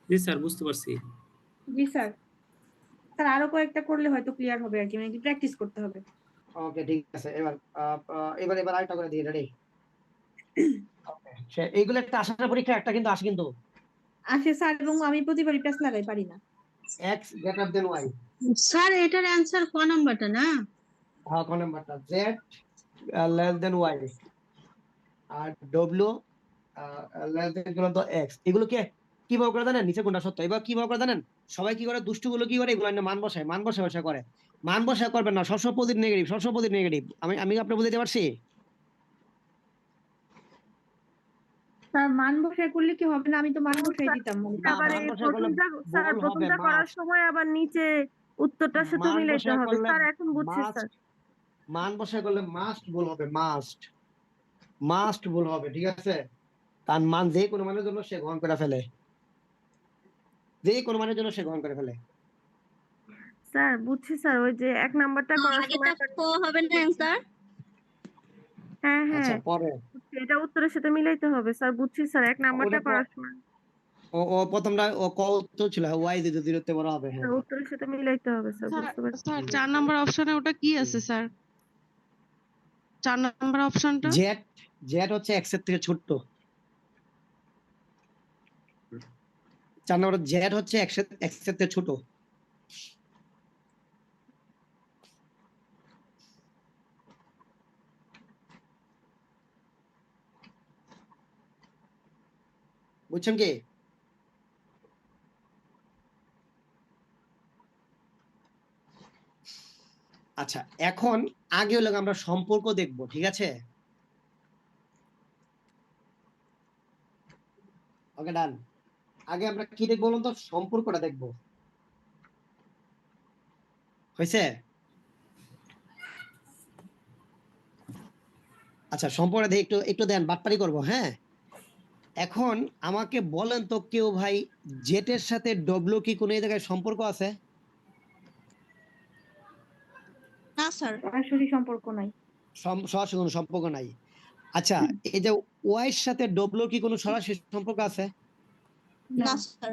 জি স্যার বুঝতে পারছি। জি স্যার। স্যার আরো কয়েকটা করলে হয়তো ক্লিয়ার হবে আর কি, মানে প্র্যাকটিস করতে হবে। ওকে ঠিক আছে, এবার এবার আরেকটা করে দিই, রেডি? এইগুলো একটা আসার পরীক্ষা একটা কিন্তু আসে কিন্তু আসে স্যার, এবং আমি প্রতিবারই প্যাচ লাগাই পারি না। X greater than y, sir এটার অ্যান্সার ক নাম্বারটা না? হ্যাঁ কোন নাম্বারটা, জেড লেস দেন ওয়াই আর ডব্লিউ লেস দেন গুলো তো এক্স, এগুলো কিভাবে করে জানেন? নিচে কোনটা সত্য, এবার কিভাবে করে জানেন? সবাই কি করে, দুষ্টু গুলো কি করে, এগুলো মান বসায়, মান বসা করে, মান বসা করবেন না, সবসময় পজিটিভ নেগেটিভ, সবসময় পজিটিভ নেগেটিভ। আমি আপনি বুঝতে পারছি? স্যার মান বসায় করলে কি হবে না? আমি তো মান বসাই দিতাম। না, আবার মান এই বসায় করলে স্যার ভুল হবে, প্রথমটা করার সময় আবার নিচে উত্তরটার সাথে মান মিলাইতে বসায় হবে করলে স্যার, এখন বুঝছি স্যার। মান বসায় করলে মাস্ট ভুল হবে, মাস্ট। মাস্ট ভুল হবে, ঠিক আছে? তার মান যে কোনো মানের জন্য সে গ্রহণ করে ফেলে, যে কোনো মানের জন্য সে গ্রহণ করে ফেলে। স্যার বুঝছি স্যার, ওই যে 1 নাম্বারটা করার সময় হবে না অ্যান্সার? হ্যাঁ আচ্ছা হ্যাঁ পরে এটা উত্তরের সাথে মিলাইতে হবে স্যার, বুঝছি স্যার 1 নাম্বারটা ওটা করার সময় ও ও প্রথমটা ও ক উত্তর ছিল, ওয়াই দিতে দিতে বড় হবে। হ্যাঁ স্যার উত্তরের সাথে মিলাইতে হবে স্যার, স্যার বুঝতে পারছি। স্যার 4 নাম্বার অপশনে ওটা কি আছে স্যার? 4 নাম্বার অপশনটা? জেড, জেড হচ্ছে এক্স এর থেকে ছোট। 4 নম্বর জেড হচ্ছে এক্স এর থেকে ছোট। বুঝছেন কি? আচ্ছা এখন আগে হলো আমরা সম্পর্ক দেখব, ঠিক আছে? ওকে ডান। আগে আমরা কি দেখবো বলুন তো? সম্পর্কটা দেখবো, হয়েছে? আচ্ছা সম্পর্ক দেখে একটু একটু দেন, বাটপারি করবো। হ্যাঁ এখন আমাকে বলেন তো কেউ ভাই, জেটের সাথে ডব্লিউ কি কোনো এই জায়গায় সম্পর্ক আছে? না স্যার। সরাসরি সম্পর্ক নাই। সরাসরি কোনো সম্পর্ক নাই। আচ্ছা এই যে ওয়াই এর সাথে ডব্লিউ কি কোনো সরাসরি সম্পর্ক আছে? না স্যার।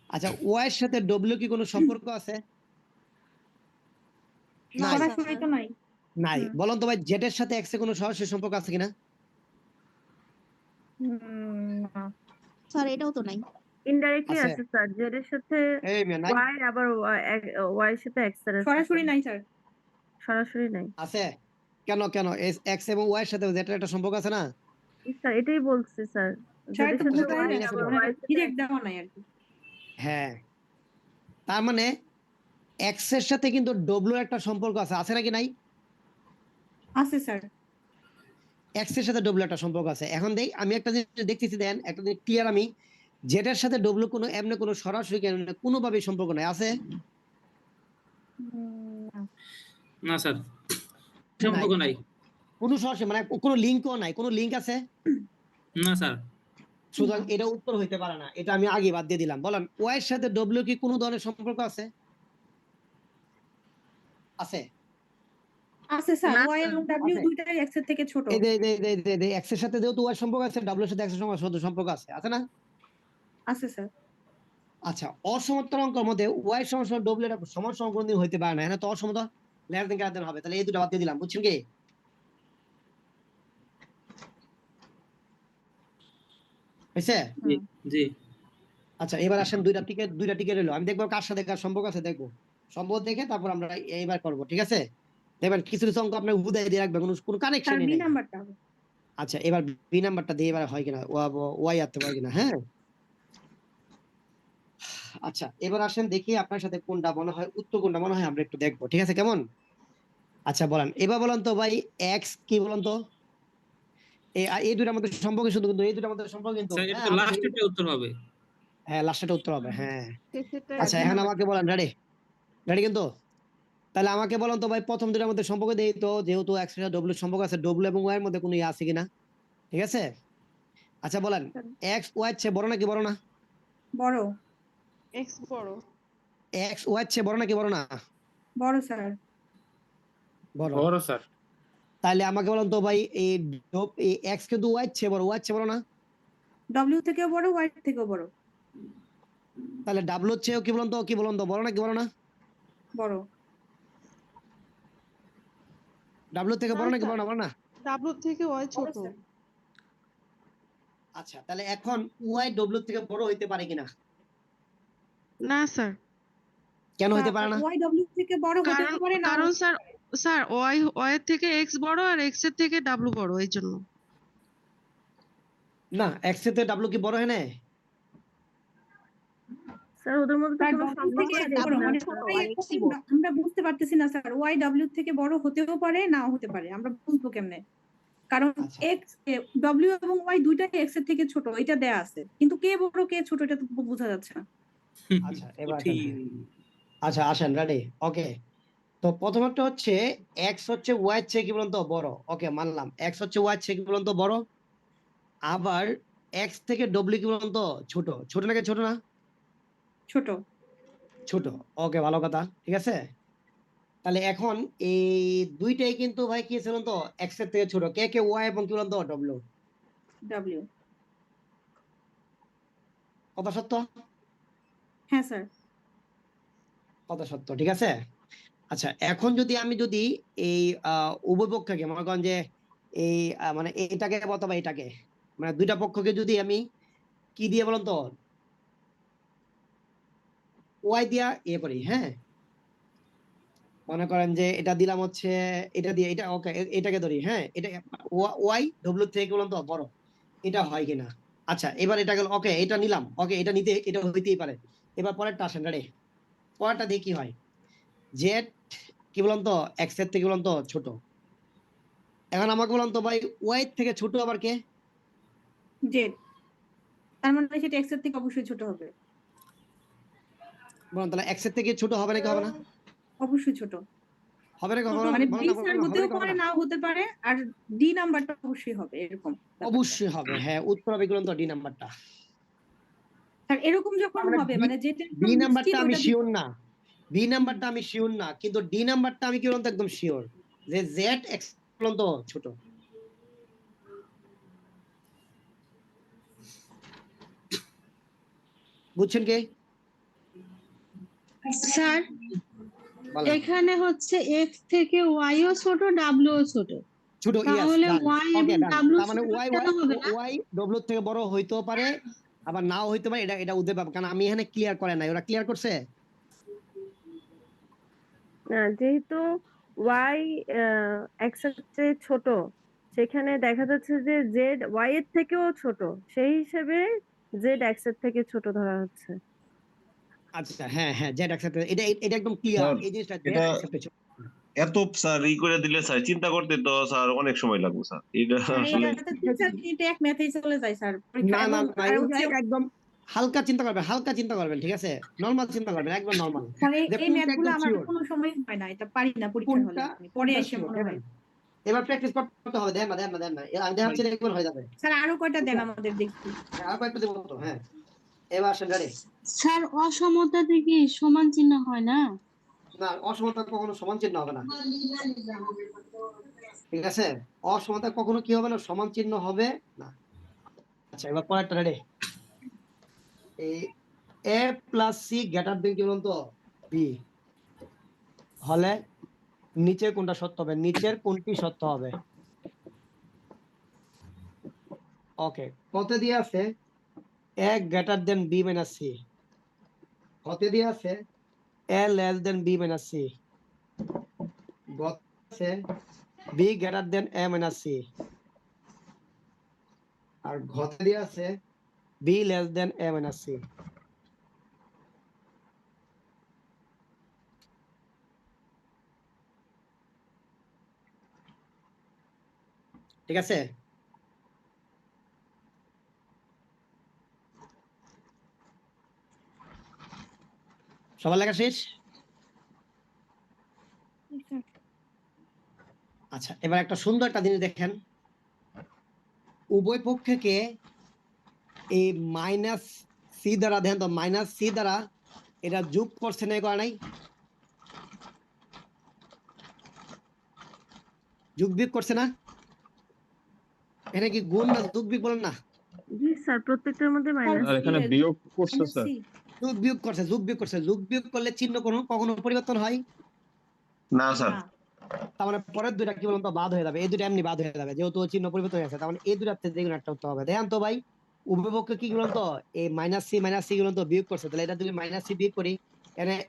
আচ্ছা ওয়াই এর সাথে ডব্লিউ কি কোনো সম্পর্ক আছে? না নাই। সরাসরি তো নাই। নাই। বলুন তো ভাই জেটের সাথে এক্স এর কোনো সরাসরি সম্পর্ক আছে কিনা? না। স্যার এটাও তো নাই। ইনডাইরেক্টলি আছে। আছে স্যার, জেড এর সাথে এই মেয়ে নাই। ওয়াই, আবার ওয়াই এর সাথে এক্স এর আছে। সরাসরি নাই স্যার। সরাসরি নাই আছে কেন কেন? এক্স এবং ওয়াই এর সাথে জেটের একটা সম্পর্ক আছে না? স্যার, এটাই বলছি স্যার, স্যার জেড এর তো সাথে বুঝতে ওয়াই পারি না, আবার মানে ওয়াই এর সাথে ডিরেক্ট দেওয়া নাই আর কি। হ্যাঁ তার মানে এক্স এর সাথে কিন্তু ডব্লিউ একটা সম্পর্ক আছে, আছে নাকি নাই? আছে স্যার। এক্স এর সাথে ডব্লিউ একটা সম্পর্ক আছে। এখন দেখ আমি একটা জিনিস দেখতেছি, দেন একটা জিনিস ক্লিয়ার, আমি জেড এর সাথে ডব্লিউ কোনো এমনি কোনো সরাসরি কোনোভাবে সম্পর্ক নাই, আছে? না। না স্যার, সম্পর্ক নাই। কোনো সরাসরি মানে কোনো লিঙ্কও নাই, কোনো লিঙ্ক আছে? না স্যার। সুতরাং এটা উত্তর হইতে পারে না, এটা আমি আগে বাদ দিয়ে দিলাম। বলেন ওয়াই এর সাথে ডব্লিউ কি কোনো ধরনের সম্পর্ক আছে? আছে? আছে স্যার, না, ওয়াই এবং ডাব্লিউ আছে। দুইটাই এক্স এর থেকে ছোট। এই যে এক্স এর সাথে যেহেতু ওয়াই সম্পর্ক আছে, ডাব্লিউ এর সাথে এক্স এর সম্পর্ক আছে, আছে না? আছে স্যার। আচ্ছা অসমতার অঙ্কের মধ্যে ওয়াই সমান ডব্লিউ এর সমান সমান কোনদিন হইতে পারে না, এখানে তো অসমতা লেয়ার দিন কার হবে, তাহলে এই দুটো বাদ দিয়ে দিলাম। বুঝছেন কি? হয়েছে? জি জি। আচ্ছা এবার আসেন দুইটা টিকে রইলো, আমি দেখবো কার সাথে কার সম্পর্ক আছে, দেখবো সম্পর্ক দেখে তারপর আমরা এইবার করব, ঠিক আছে? দেখবেন কিছু কিছু অঙ্ক আপনার হুদায় দিয়ে রাখবেন, কোনো স্যার কানেকশনই বি নেই। নাম্বারটা হবে। আচ্ছা এবার বি নাম্বারটা দিয়ে এবার হয় কিনা, ওয়াই আনতে পারে কিনা। হ্যাঁ আচ্ছা এবার আসেন দেখি আপনার সাথে কোনটা মনে হয়, উত্তর কোনটা মনে হয় আমরা একটু দেখবো, ঠিক আছে? কেমন? আচ্ছা বলেন এবার বলেন তো ভাই এক্স কি বলেন তো? এই দুটার মধ্যে সম্পর্ক শুধু, কিন্তু এই দুটার মধ্যে সম্পর্ক কিন্তু স্যার এটা হ্যাঁ তো আমাকে লাস্টেরটা উত্তর হবে। হ্যাঁ লাস্টেরটা উত্তর হবে। হ্যাঁ সেটা আচ্ছা এখন আমাকে বলেন, রেডি? রেডি কিন্তু? তাহলে আমাকে বলেন তো ভাই প্রথম দুটার মধ্যে সম্পর্ক দেই তো, যেহেতু এক্স এর ডব্লিউ সম্পর্ক আছে, ডব্লিউ এবং ওয়াই এর মধ্যে কোনো ইয়ে আছে কিনা, ঠিক আছে? আচ্ছা বলেন এক্স ওয়াই চেয়ে বড় নাকি বড় না? বড়। এক্স বড়। এক্স ওয়াই চেয়ে বড় নাকি বড় না? বড় স্যার। বড়। বড় স্যার। তাহলে আমাকে বলেন তো ভাই এই এক্স কিন্তু ওয়াই চেয়ে বড়, ওয়াই চেয়ে বড় না? ডব্লিউ থেকেও বড়, ওয়াই থেকেও বড়। তাহলে ডাব্লিউ চেয়েও কি বলেন তো বড় নাকি বড় না? বড়। ডাব্লিউ থেকে বড় নাকি বড় না? বড় না? ডাব্লিউ থেকে ওয়াই বড় ছোট। স্যার। আচ্ছা তাহলে এখন ওয়াই ডব্লিউ থেকে বড় হইতে পারে কিনা? না স্যার, কেন হইতে পারে না? ওয়াই ডব্লিউ থেকে বড় হতে কারণ পারে না। কারণ স্যার স্যার ওয়াই এর থেকে এক্স বড় আর এক্স এর থেকে ডাব্লিউ বড়, এই জন্য। না এক্স এর থেকে ডাব্লিউ কি বড় হয় না? স্যার ওদের মধ্যে তো স্যার কোনো ডব্লিউ থেকে সম্পর্কই এক্স দেখি বড়, না মানে স্যার। আমরা বুঝতে পারতেছি না স্যার, ওয়াই ডব্লিউ থেকে বড় হতেও পারে নাও হতে পারে, আমরা বুঝবো কেমনে? কারণ আচ্ছা। এক্স ডব্লিউ এবং ওয়াই দুইটাই এক্স এর থেকে ছোট, এটা দেয়া আছে, কিন্তু কে বড় কে ছোট এটা তো বোঝা যাচ্ছে না। আচ্ছা এবার ঠিক। আচ্ছা আসেন রেডি? ওকে তো প্রথমটা হচ্ছে এক্স হচ্ছে ওয়াই এর চেয়ে কি বলতো বড়, ওকে মানলাম এক্স হচ্ছে ওয়াই এর চেয়ে কি বলতো বড়। আবার এক্স থেকে ডব্লিউ কি বলতো ছোট, ছোট নাকি ছোট না? ছোট। ছোট, ওকে ভালো কথা, ঠিক আছে। তাহলে এখন এই দুইটাই কিন্তু ভাই কি ছিল তো এক্স এর থেকে ছোট, কে কে ওয়াই এবং কি বলতো ডব্লিউ। ডব্লিউ। কথা সত্য? হ্যাঁ স্যার। কথা সত্য, ঠিক আছে। আচ্ছা এখন যদি আমি যদি এই উভয় পক্ষকে মনে করেন যে এই মানে এটাকে অথবা এটাকে মানে দুইটা পক্ষকে যদি আমি কি দিয়ে বলুন তো ওয়াই দিয়া ইয়ে করি, হ্যাঁ মনে করেন যে এটা দিলাম হচ্ছে এটা দিয়ে এটা, ওকে এটাকে ধরি, হ্যাঁ এটা ওয়াই ডব্লিউ থেকে বলুন তো বড়, এটা হয় কিনা। আচ্ছা এবার এটা গেল, ওকে এটা নিলাম, ওকে এটা নিতে এটা হইতেই পারে। এবার পরেরটা আসেন রে, পরেরটা দিয়ে কি হয়, জেড কি বলুন তো এক্স এর থেকে বলুন তো ছোট। এখন আমাকে বলুন তো ভাই ওয়াই থেকে ছোট আবার কে? জেড। তার মানে সেটা এক্স এর থেকে অবশ্যই ছোট হবে। বলুন তাহলে এক্স এর থেকে ছোট হবে নাকি হবে না? অবশ্যই ছোট হবে নাকি হবে না? মানে বলুন বি না, স্যার হবে হতেও নাকি হবে পারে না? নাও হতে পারে আর ডি নাম্বারটা অবশ্যই হবে এরকম ব্যাপারটা। অবশ্যই হবে, হ্যাঁ উত্তর হবে বলুন তো ডি নাম্বারটা। স্যার এরকম যখন মানে হবে মানে যেটা বি একদম নাম্বারটা নিশ্চিত আমি ওটা শিওর না, বি নাম্বারটা আমি শিওর না, কিন্তু ডি নাম্বারটা আমি কি বলুন তো একদম শিওর যে জেড এক্স বলুন তো ছোট। বুঝছেন কি? স্যার বলেন। এখানে হচ্ছে এক্স থেকে ওয়াই ও ছোট, ডাব্লিউ ও ছোট, ছোট, ইয়েস তাহলে ডান, ওয়াই ওকে এবং ডান। ডাব্লিউ তার মানে ছোট ওয়াই কেন হবে না? ওয়াই ডব্লিউ থেকে বড় হইতেও পারে আবার নাও হইতে পারে, এটা এটা ওদের ব্যাপার, কারণ আমি এখানে ক্লিয়ার করে নাই, ওরা ক্লিয়ার করছে। না যেহেতু ওয়াই এক্স এর চেয়ে ছোট, সেখানে দেখা যাচ্ছে যে জেড ওয়াই এর থেকেও ছোট, সেই হিসেবে জেড এক্স এর থেকে ছোট ধরা হচ্ছে। আচ্ছা হ্যাঁ হ্যাঁ জেড অ্যাকসেপ্ট, এটা এটা একদম ক্লিয়ার স্যার এই জিনিসটা, জেড এটা অ্যাকসেপ্ট। এত স্যার করে দিলে স্যার চিন্তা করতে তো স্যার অনেক সময় লাগবে স্যার, এটা মানে আসলে এটাতে 3-4 মিনিটে এক ম্যাথেই চলে যায় স্যার পরীক্ষা না না এবং না আর এটা হচ্ছে একদম হালকা চিন্তা করবেন, হালকা চিন্তা করবেন, ঠিক আছে, নরমাল চিন্তা করবেন, একবার নরমাল, মানে যে এই কোনটা ম্যাথগুলো একদম আমার শিওর, কোনো সময় হয় না, এটা পারি না পরীক্ষার হলে কোনটা আমি পরে কোনটা এসে শিওর মনে হয়। এবার প্র্যাকটিস করতে হবে, দেন না দেন না দেন না, আমি দেখাচ্ছি একবার হয়ে যাবে। স্যার আরো কয়টা দেন আমাদের দেখি। আর কয়েকটা দেবো তো, হ্যাঁ এবার আসেন রেডি। স্যার অসমতাতে কি সমান চিহ্ন হয় না? না অসমতা কখনো সমান চিহ্ন হবে না, ঠিক আছে, অসমতা কখনো কি হবে না, সমান চিহ্ন হবে না। আচ্ছা এবার পরেরটা রেডি। এই এ প্লাস সি গ্রেটার দেন কি বলুন তো বি হলে নিচের কোনটা সত্য হবে, নিচের কোনটি সত্য হবে। ওকে কত দিয়ে আছে a greater than b minus c, কত দিয়ে আছে a less than b minus c, আছে b greater than a minus c, আর ঘতে দিয়ে আছে b less than a minus c. ঠিক আছে, সবার লেখা শেষ? আচ্ছা এবার একটা সুন্দর একটা জিনিস দেখেন, উভয় পক্ষকে এই মাইনাস সি দ্বারা দেখেন তো, মাইনাস সি দ্বারা এটা যোগ করছে না করা নাই, যোগ বিয়োগ করছে না, এখানে কি গুণ না যোগ বিয়োগ বলেন না? জি স্যার প্রত্যেকটার মধ্যে মাইনাস। আর এখানে বিয়োগ করছে স্যার। যোগ বিয়োগ করছে, যোগ বিয়োগ করছে, যোগ বিয়োগ করলে চিহ্ন কখনো কখনো পরিবর্তন হয় না স্যার। তার মানে পরের দুইটা কি বলতো বাদ হয়ে যাবে, এই দুটো এমনি বাদ হয়ে যাবে যেহেতু চিহ্ন পরিবর্তন হয়ে গেছে, তার মানে এই দুটার থেকে যেকোনো একটা উত্তর হবে। দেখেন তো ভাই উভয় পক্ষে কি বলতো এই মাইনাস সি বলতো বিয়োগ করছে, তাহলে এটা যদি মাইনাস সি বিয়োগ করি,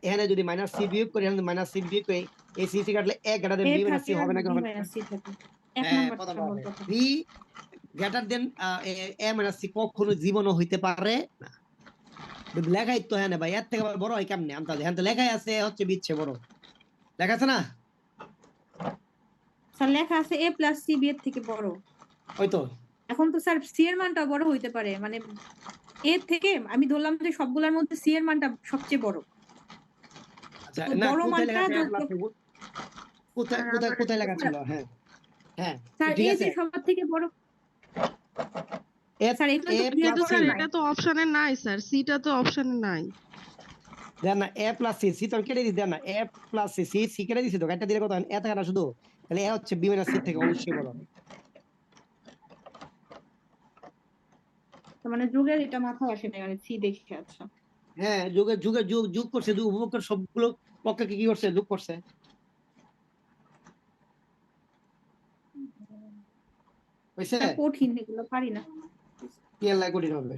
এখানে যদি মাইনাস সি বিয়োগ করি, এখানে মাইনাস সি বিয়োগ করি, এই সি কাটলে এক greater than A B minus C থাকে আর হবে নাকি বি হবে না? মাইনাস সি থাকে এক হ্যাঁ নাম্বারটা কথা বলতে বলতে হবে। B greater than a minus C কখনো জীবনও হইতে পারে না, লেখাই তো হ্যাঁ ভাই, এর থেকে আবার বড় হয় কেমনে আনতে, হ্যাঁ তো লেখাই আছে হচ্ছে বিচ্ছে বড়, লেখা আছে না? স্যার লেখা আছে এ প্লাস সি বি এর থেকে বড়, ওই তো এখন তো স্যার সি এর মানটা বড় হইতে পারে, মানে এর থেকে আমি ধরলাম যে সবগুলোর মধ্যে সি এর মানটা সবচেয়ে বড়, আচ্ছা তো না বড় কোথায় লেখা মানটা আছে এ প্লাস সি, কোথায় আর কোথায় আবার কোথায় লেখা ছিল? হ্যাঁ হ্যাঁ স্যার ঠিক এই আছে। যে সবার থেকে বড় এ স্যার এখানে এ তো ক্লিয়ার প্লাস করা সি, নাই। এটা তো অপশনে নাই স্যার, সিটা তো অপশনে নাই। দেন না এ প্লাস সি, সি তো কেটে দিই, দেন না এ প্লাস সি, সি সি কেটে দিছি তো, একটা দিলে কত হয়? এ থাকে না শুধু, তাহলে এ হচ্ছে বি মাইনাস সি থেকে অবশ্যই বড়। তার মানে যুগের এটা মাথায় আসে না, মানে সি দেখে। আচ্ছা হ্যাঁ যুগের যুগের যুগ যুগ করছে, যুগ উপভোগ সবগুলো পক্ষে কি করছে? যোগ করছে। হয়েছে? এটা কঠিন, এগুলো পারি না। কি এর লাই কঠিন হবে?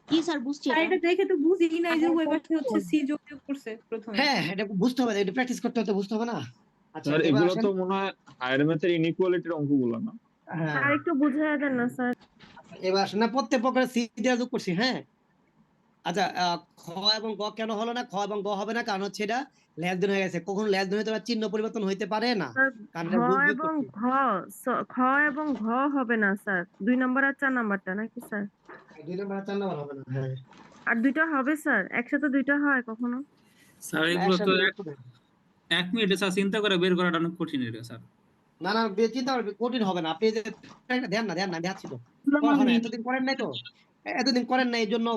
কি স্যার বুঝছি স্যার এটা। এটা দেখে তো বুঝি নাই যে ওই পাশে হচ্ছে সি যোগ যোগ করছে প্রথমে। হ্যাঁ এটা বুঝতে হবে, এটা প্র্যাকটিস করতে হতে বুঝতে হবে না। আচ্ছা স্যার এবার এগুলো আসেন। তো মনে হয় হায়ার ম্যাথের ইনইকুয়ালিটির অঙ্কগুলো না? হ্যাঁ আর একটু বুঝাইয়া দেন না স্যার। এবার আসেন না, প্রত্যেক প্রকারের সি দিয়ে যোগ করছি। হ্যাঁ আচ্ছা খ এবং গ কেন হলো না? খ এবং গ হবে না কারণ হচ্ছে এটা লেস দেন হয়ে গেছে। কখন লেস দেন হতে পারে? চিহ্ন পরিবর্তন হইতে পারে না, স্যার কারণ ঘ এটা যোগ বিয়োগ এবং করছি। খ এবং ঘ হবে না স্যার, 2 নাম্বার আর 4 নাম্বারটা নাকি স্যার? 2 নাম্বার 4 নাম্বার হবে না। হ্যাঁ আর দুইটা হবে স্যার, একসাথে দুইটা হয় কখনো? স্যার না, এগুলো তো একসাথে যোগ করবে। 1 মিনিটে স্যার চিন্তা করে বের করাটা অনেক কঠিন এটা স্যার। না না চিন্তা করবে কঠিন হবে না, আপনি যে ধ্যান না ধ্যান না দেখাচ্ছি তো, করা হয় না, এতদিন করেন নাই তো, এতদিন করেন নাই এই জন্য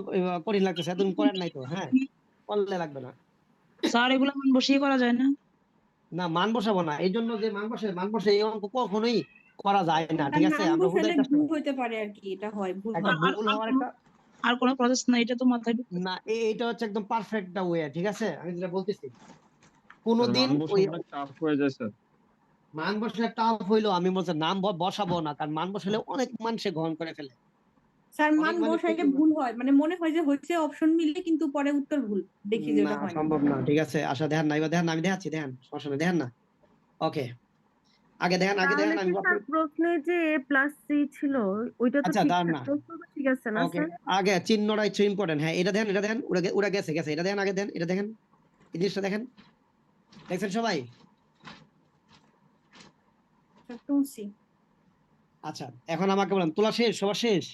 কঠিন লাগতেছে, এতদিন করেন নাই তো। হ্যাঁ করলে লাগবে না। স্যার এগুলো মান বসিয়ে করা যায় না? না মান বসাবো না, এই জন্য যে মান বসে এই অঙ্ক কখনোই করা যায় না, তার ঠিক আছে? মান আমরা বসালে হুদাই চেষ্টা ভুল করি। হইতে পারে আর কি, এটা হয়, ভুল একটা হয়। ভুল হওয়ার একটা, আর কোনো প্রসেস নাই, এটা তো মাথায় ঢুকতেছে না এইটা হচ্ছে একদম পারফেক্ট একটা ওয়ে, ঠিক আছে? আমি যেটা বলতেছি স্যার কোনোদিন মান ওই বসানোটা টাফ হয়ে যায় স্যার। মান বসানো টাফ হইলো, আমি বলছি নাম বসাবো না, কারণ মান বসালে অনেক মানুষে গ্রহণ করে ফেলে, স্যার মান অনেক মানুষ বসাইলে ভুল হয়, মানে মনে হয় যে হচ্ছে অপশন মিলে কিন্তু পরে উত্তর ভুল, দেখি যে না ওটা হয় না। সম্ভব না, ঠিক আছে? আশা দেখেন না, এবার দেখেন না, আমি দেখাচ্ছি, দেখেন সমস্যা নেই, দেখেন না। ওকে আগে দেখেন, আগে তাহলে দেখেন, কি আমি স্যার প্রশ্নে যে এ প্লাস সি ছিল ওইটা তো আচ্ছা ঠিক দাঁড়ান না, প্রশ্ন তো ঠিক আছে না ওকে স্যার? আগে চিহ্নটা হচ্ছে ইম্পর্টেন্ট। হ্যাঁ এটা দেখেন, এটা দেখেন, ওরা ওরা গেছে গেছে, এটা দেখেন, আগে দেন, এটা দেখেন, এই জিনিসটা দেখেন, দেখছেন সবাই? তুলসী। আচ্ছা এখন আমাকে বলেন, তোলা শেষ? সবার শেষ?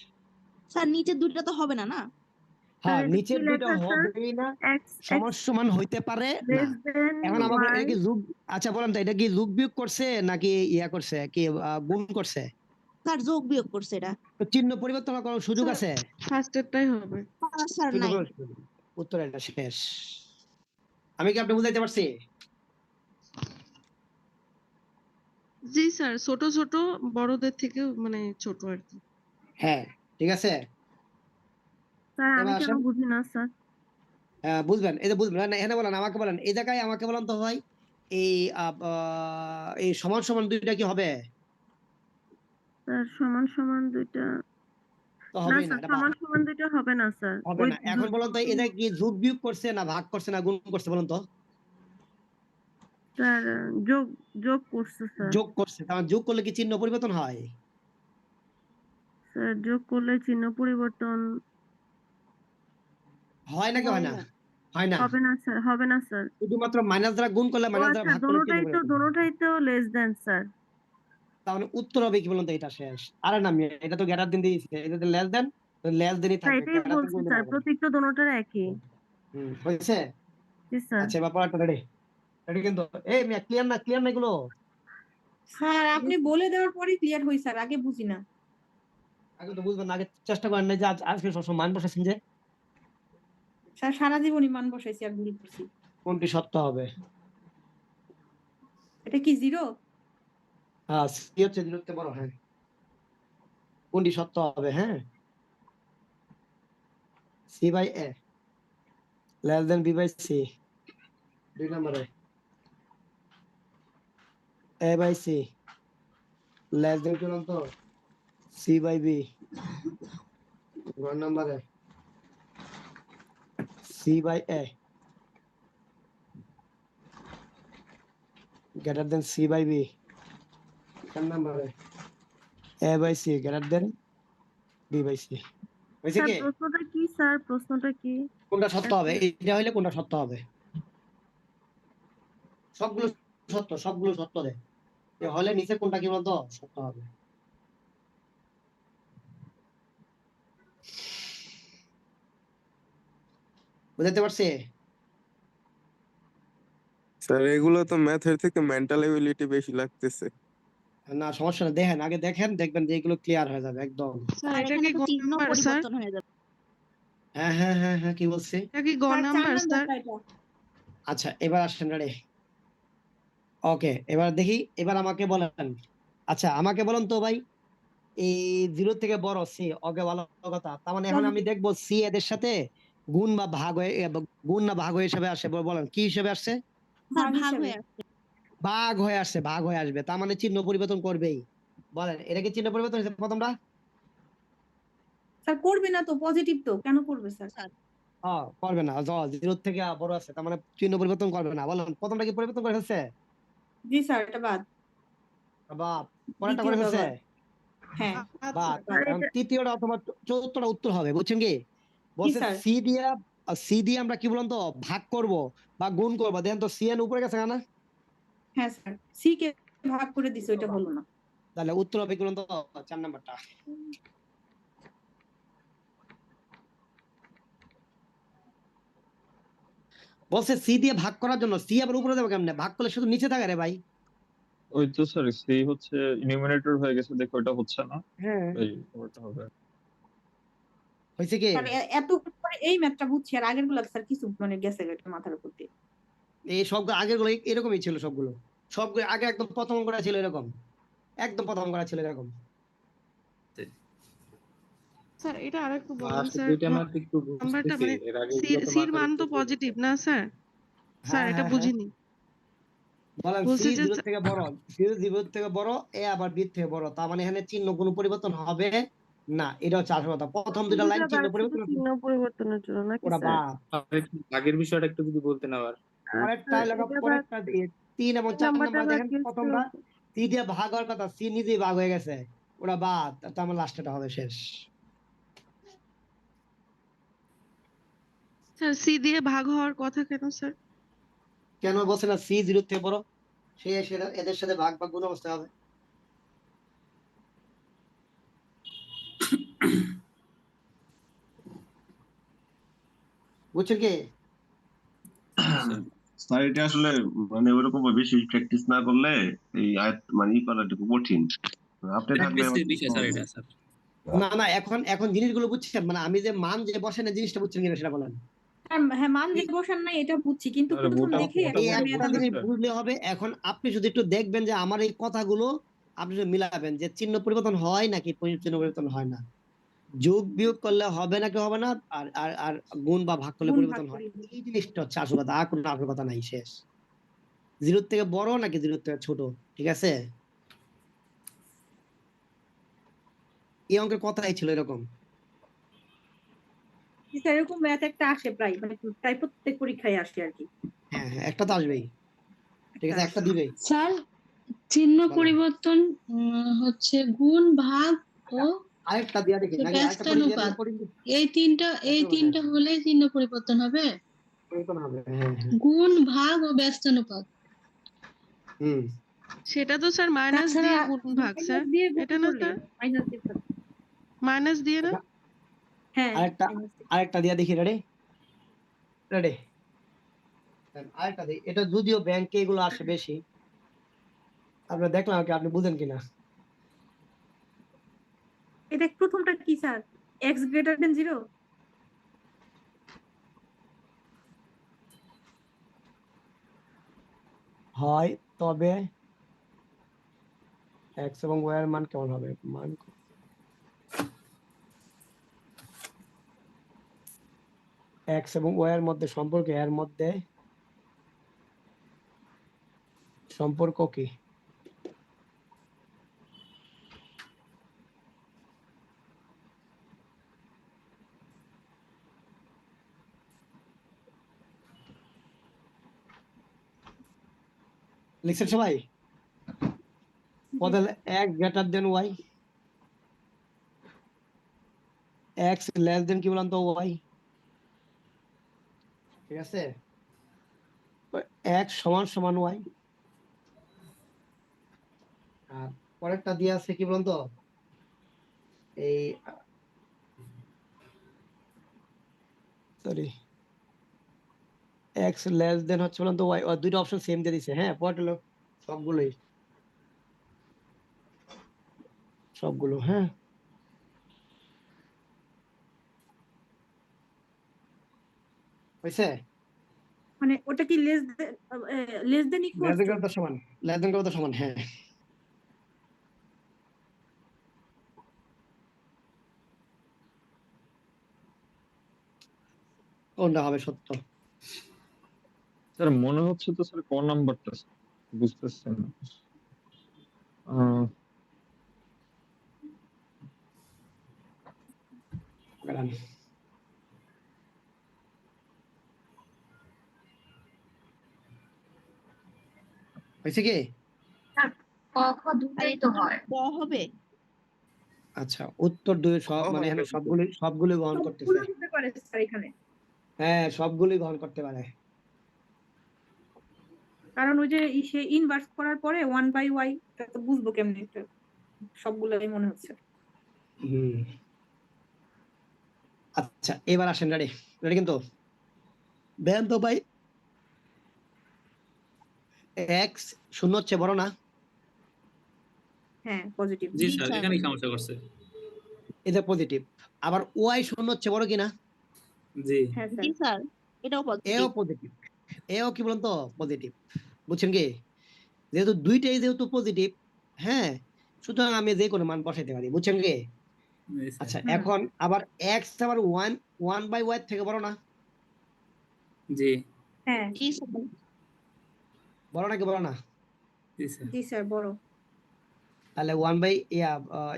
স্যার নিচের দুইটা তো হবে না না? স্যার হ্যাঁ এটা কি নিচের দুইটা লেখা স্যার? হবেই না, এক্স এক্স সমান হইতে পারে না। লেস দেন এখন আমাকে বলেন, ওয়াই। এটা কি যোগ? আচ্ছা বলেন তো, এটা কি যোগ বিয়োগ করছে নাকি ইয়া করছে, কি গুণ করছে? স্যার যোগ বিয়োগ করছে এটা। তো চিহ্ন পরিবর্তন করার কোনো সুযোগ স্যার আছে? ফার্স্টেরটাই হবে। স্যার চিহ্ন নাই। পরিবর্তন, উত্তর এটা শেষ। আমি কি আপনি বুঝাইতে পারছি? জি স্যার, ছোট ছোট বড়দের থেকেও মানে ছোট আর কি। হ্যাঁ ঠিক আছে। স্যার আমি এবার কেন আসেন, বুঝি না স্যার? বুঝবেন, এই যে বুঝবেন না, এখানে বলেন, আমাকে বলেন, এই জায়গায় আমাকে বলেন তো ভাই, এই এই সমান সমান দুইটা কি হবে? স্যার সমান সমান দুইটা, তো না হবেই না, স্যার এটা বাদ। সমান সমান দুইটা হবে না স্যার। হবে ওই না, এখন বলেন তো এটা কি যোগ বিয়োগ করছে না ভাগ করছে না গুণ করছে বলেন তো? স্যার যোগ যোগ করছে স্যার। যোগ করছে, কারণ যোগ করলে কি চিহ্ন পরিবর্তন হয়? স্যার যোগ করলে চিহ্ন পরিবর্তন হয় নাকি হয় না? হয় না, হবে না স্যার, হবে না স্যার। শুধুমাত্র মাইনাস দ্বারা গুণ করলে, ও মাইনাস দ্বারা আচ্ছা, ভাগ করলে চিহ্ন পরিবর্তন হয়। দোনোটাই তো লেস দেন স্যার। তাহলে উত্তর হবে কি বলুন তো? এটা শেষ। আরে না এটা তো গ্রেটার দেন দিয়েছে, এটা তো লেস দেন, লেস দেনই স্যার থাকবে, এটাই গ্রেটার দেন বলছি কোনো দিন স্যার, হবে না। প্রতীক তো দোনোটার একই। হয়েছে? জি স্যার। আচ্ছা এবার পড়াটা রেডি? রেডি কিন্তু, এই মিয়া ক্লিয়ার না? ক্লিয়ার না এগুলো? স্যার আপনি বলে দেওয়ার পরে ক্লিয়ার হই স্যার, আগে বুঝি না। আগে তো বুঝবেন না, আগে চেষ্টা করেন না যে আজকে সবসময় মান বসেছেন যে, স্যার সারা জীবনই মান বসাইছি আর ভুল করছি। কোনটি সত্য হবে? এটা কি জিরো? হ্যাঁ সি হচ্ছে দূরত্বে বড়, হ্যাঁ। কোনটি সত্য হবে? হ্যাঁ C by A less than B by C, 2 নম্বরে A by C less than চূড়ান্ত সি বাই বি, 1 নম্বরে C by A greater than C by B, 4 নম্বরে A by C greater than B by C. হয়েছে sir কি? প্রশ্নটা কি sir? প্রশ্নটা কি? কোনটা সত্য হবে? এটা হইলে কোনটা সত্য হবে? সবগুলো সত্য, সবগুলো সত্য দেয়, এ হলে নিচে কোনটা কি বলতো সত্য হবে? বুঝতে পারছি? স্যার এগুলো তো ম্যাথের থেকে মেন্টাল এবিলিটি বেশি লাগতেছে। না সমস্যা না, দেখেন আগে দেখেন, দেখবেন যে এগুলো ক্লিয়ার হয়ে যাবে একদম। স্যার আর এটা এখানে কি তো গ চিহ্ন নাম্বার স্যার? পরিবর্তন হয়ে যাবে। হ্যাঁ হ্যাঁ হ্যাঁ হ্যাঁ, কি বলছি? এটা কি গ স্যার 4 নাম্বার স্যার? নাম্বারটা এটা। আচ্ছা এবার আসেন, রেডি? ওকে, এবার দেখি, এবার আমাকে বলেন। আচ্ছা আমাকে বলেন তো ভাই, এই 0 থেকে বড় সি, ওকে ভালো কথা। তার মানে এখন আমি পজিটিভ। দেখবো সি এদের সাথে গুণ বা ভাগ হয়ে গুণ না ভাগ হয়ে হিসাবে আসে, বলেন কি হিসেবে আসছে? স্যার ভাগ হয়ে আসছে। ভাগ হয়ে আসছে, ভাগ হয়ে আসবে, তার মানে চিহ্ন পরিবর্তন করবেই। বলেন এটা কি চিহ্ন পরিবর্তন হয়েছে প্রথমটা? স্যার করবে না তো, পজিটিভ তো, কেন করবে স্যার? করবে না, 0 থেকে বড় আছে, তার মানে চিহ্ন পরিবর্তন করবে না। বলেন প্রথমটা কি পরিবর্তন করে ফেলছে? জি স্যার, এটা বাদ। বা পরেরটা করে দ্বিতীয়টা ফেলছে? বাদ। হ্যাঁ বা বাদ। এখন তৃতীয়টা অথবা চতুর্থটা উত্তর হবে, বুঝছেন কি? কি বলছে স্যার? সি দিয়ে আমরা কি বলুন তো ভাগ করব বা গুণ করবো, দেখেন তো সি এর উপরে গেছে না? হ্যাঁ স্যার, সি কে ভাগ করে দিছে, ওইটা হলো না। তাহলে উত্তর হবে কি বলুন তো 4 নাম্বারটা। বলছে সি দিয়ে ভাগ করার জন্য, সি আবার উপরে দেবো কেমনে? ভাগ করলে শুধু নিচে থাকে রে ভাই। ওই তো স্যার সি হচ্ছে নিউমারেটর হয়ে গেছে, দেখো এটা হচ্ছে না, হ্যাঁ এই ওটা হবে। হয়েছে কি? স্যার এত করে এই ম্যাথটা বুঝছি, আর আগের গুলা স্যার কিছু মানে গেছে এটা মাথার উপর দিয়ে। এই সবগুলো আগের গুলো এরকমই ছিল, সবগুলো সবগুলো আগে একদম প্রথম করা ছিল এরকম, একদম প্রথম করা ছিল এরকম। স্যার এটা আরেকটু বলেন লাস্ট স্যার, দুইটা ম্যাথ একটু নাম্বারটা বুঝতেছি, মানে এর আগে সি এগুলো তো সির মাথার মান তো উপর দিয়ে পজিটিভ না স্যার? স্যার হ্যাঁ এটা হ্যাঁ হ্যাঁ, বুঝিনি। বলেন সি বলছে যে 0 থেকে বড়, সি 0 থেকে বড়, এ আবার বি থেকে বড়, তার মানে এখানে চিহ্ন কোনো পরিবর্তন হবে না। এটা হচ্ছে আসল কথা, প্রথম দুটো লাইন চিহ্ন শুধু পরিবর্তন হচ্ছে, চিহ্ন পরিবর্তনের জন্য নাকি ওরা স্যার? বা একটু আগের বিষয়টা একটু যদি বলতেন আবার। আচ্ছা পরেরটা লাগা, এটা আবার পরেরটা দিয়ে 3 এবং 4 নাম্বারটা নাম্বার আবার দেখেন, কি ছিল? প্রথমটা সি দিয়ে ভাগ হওয়ার কথা, সি নিজেই ভাগ হয়ে গেছে, ওরা বাদ, তার মানে লাস্টটা হবে শেষ। স্যার সি দিয়ে ভাগ হওয়ার কথা কেন স্যার? কেন বলছে না সি 0 থেকে বড়, সে এদের সাথে ভাগ বা গুণ অবস্থা হবে। বুঝছেন কি? স্যার এটা আসলে মানে ওরকম বেশি প্র্যাকটিস না করলে এই আয়াত মানে ই করাটা খুব কঠিন। আপনি থাকলে প্র্যাকটিসের বিষয় স্যার এটা স্যার। না না, এখন এখন জিনিসগুলো বুঝছেন, মানে আমি যে মান যে বসেন এই জিনিসটা বুঝছেন কিনা সেটা বলেন। হ্যাঁ মান যে এই বসান নাই এটা বুঝছি, কিন্তু আরে প্রথম ওটা দেখেই ওটা এই একটা মনে মেয়ে একটা আমার। জিনিস পড়তেছে। বুঝলে হবে। এখন আপনি যদি একটু দেখবেন যে আমার এই কথাগুলো আপনি যদি মিলাবেন যে চিহ্ন পরিবর্তন হয় নাকি চিহ্ন পরিবর্তন হয় না, যোগ বিয়োগ করলে হবে নাকি হবে না, আর আর আর গুণ বা ভাগ করলে গুণ ভাগ পরিবর্তন হয়, করি। এই জিনিসটা হচ্ছে আসল কথা, আর কোনো আসল কথা নাই। শেষ। 0 থেকে বড় নাকি 0 থেকে ছোট, ঠিক আছে? এই অঙ্কের কথাই ছিল এরকম। স্যার এরকম ম্যাথ একটা আসে প্রায়, মানে প্রায় প্রত্যেক পরীক্ষায় আসে আর কি। হ্যাঁ হ্যাঁ, একটা তো আসবেই, ঠিক একটা আছে, একটা আসে। দিবেই। স্যার চিহ্ন বলেন পরিবর্তন হচ্ছে গুণ ভাগ ও আরেকটা দিয়া দেখি নাকি, আরেকটা পড়ি দিয়া ব্যস্তানুপাত, পড়ি, এই তিনটা হলে চিহ্ন পরিবর্তন হবে। পরিবর্তন হবে, হ্যাঁ হ্যাঁ। গুণ ভাগ ও ব্যস্তানুপাত। হুম। সেটা তো স্যার মাইনাস তাছাড়া দিয়ে গুণ ভাগ স্যার, মাইনাস দিয়ে গুণ এটা না করলে স্যার? মাইনাস দিয়ে ভাগ। মাইনাস দিয়ে না? হ্যাঁ আরেকটা minus দিয়ে। আরেকটা দিয়া দেখি, রেডি? রেডি? আরেকটা দিই, এটা যদিও ব্যাংকে এগুলো আসে বেশি, আপনার দেখলাম কি আপনি বুঝেন কিনা। এটা প্রথমটা কি স্যার? এক্স গ্রেটার দেন 0। হয়, তবে এক্স এবং ওয়াই এর মান কেমন হবে? মান এক্স এবং ওয়াই এর মধ্যে সম্পর্ক, এর মধ্যে সম্পর্ক কি? লিখছেন সবাই? বদলে x greater than y, x less than কি বলেন তো ওয়াই, ঠিক আছে? এক্স সমান সমান ওয়াই। আর পরেরটা দিয়ে আছে কি বলেন তো, এই সরি এক্স লেস দেন হচ্ছে বলুন তো ওয়াই, দুইটা অপশন সেম দিয়ে দিছে। হ্যাঁ, পয়েন্ট হলো সবগুলো হ্যাঁ হয়েছে। মানে ওটা কি less than equal less to? Than সমান, লেস দেন কত সমান, হ্যাঁ। কোনটা হবে সত্য? স্যার মনে হচ্ছে তো স্যার ক নাম্বারটা বুঝতেছেন না। আহ, দাঁড়ান। হয়েছে কি? ক হবে। আচ্ছা, উত্তর দুই সব মানে এখানে সবগুলি গ্রহণ করতেছে। সবগুলো হতে পারে স্যার এখানে, হ্যাঁ, সবগুলি গ্রহণ করতে পারে। কারণ ওই যে সে ইনভার্স করার পরে 1/y, এটা তো বুঝবো কেমনে, এটা সবগুলোই মনে হচ্ছে। হুম, আচ্ছা এবার আসেন, রেডি রেডি কিন্তু দেন তো ভাই, এক্স শূন্য হচ্ছে বড় না? হ্যাঁ, পজিটিভ। জি জি স্যার, স্যার। এখানেই সমস্যা করছে। এটা পজিটিভ। আবার ওয়াই শূন্য হচ্ছে বড় কিনা? জি হ্যাঁ স্যার। জি স্যার, এটাও এও পজিটিভ। পজিটিভ, এও কি বলুন তো পজিটিভ। বুঝছেন কি? যেহেতু দুইটাই যেহেতু পজিটিভ, হ্যাঁ, সুতরাং আমি যে কোনো মান বসাইতে পারি। বুঝছেন কি? জি স্যার। আচ্ছা, হুম। এখন আবার এক্স আবার ওয়ান বাই ওয়াই থেকে বড় না? জি হ্যাঁ, জি স্যার। বড় নাকি বড় না? জি স্যার। জি স্যার, বড়। তাহলে ওয়ান বাই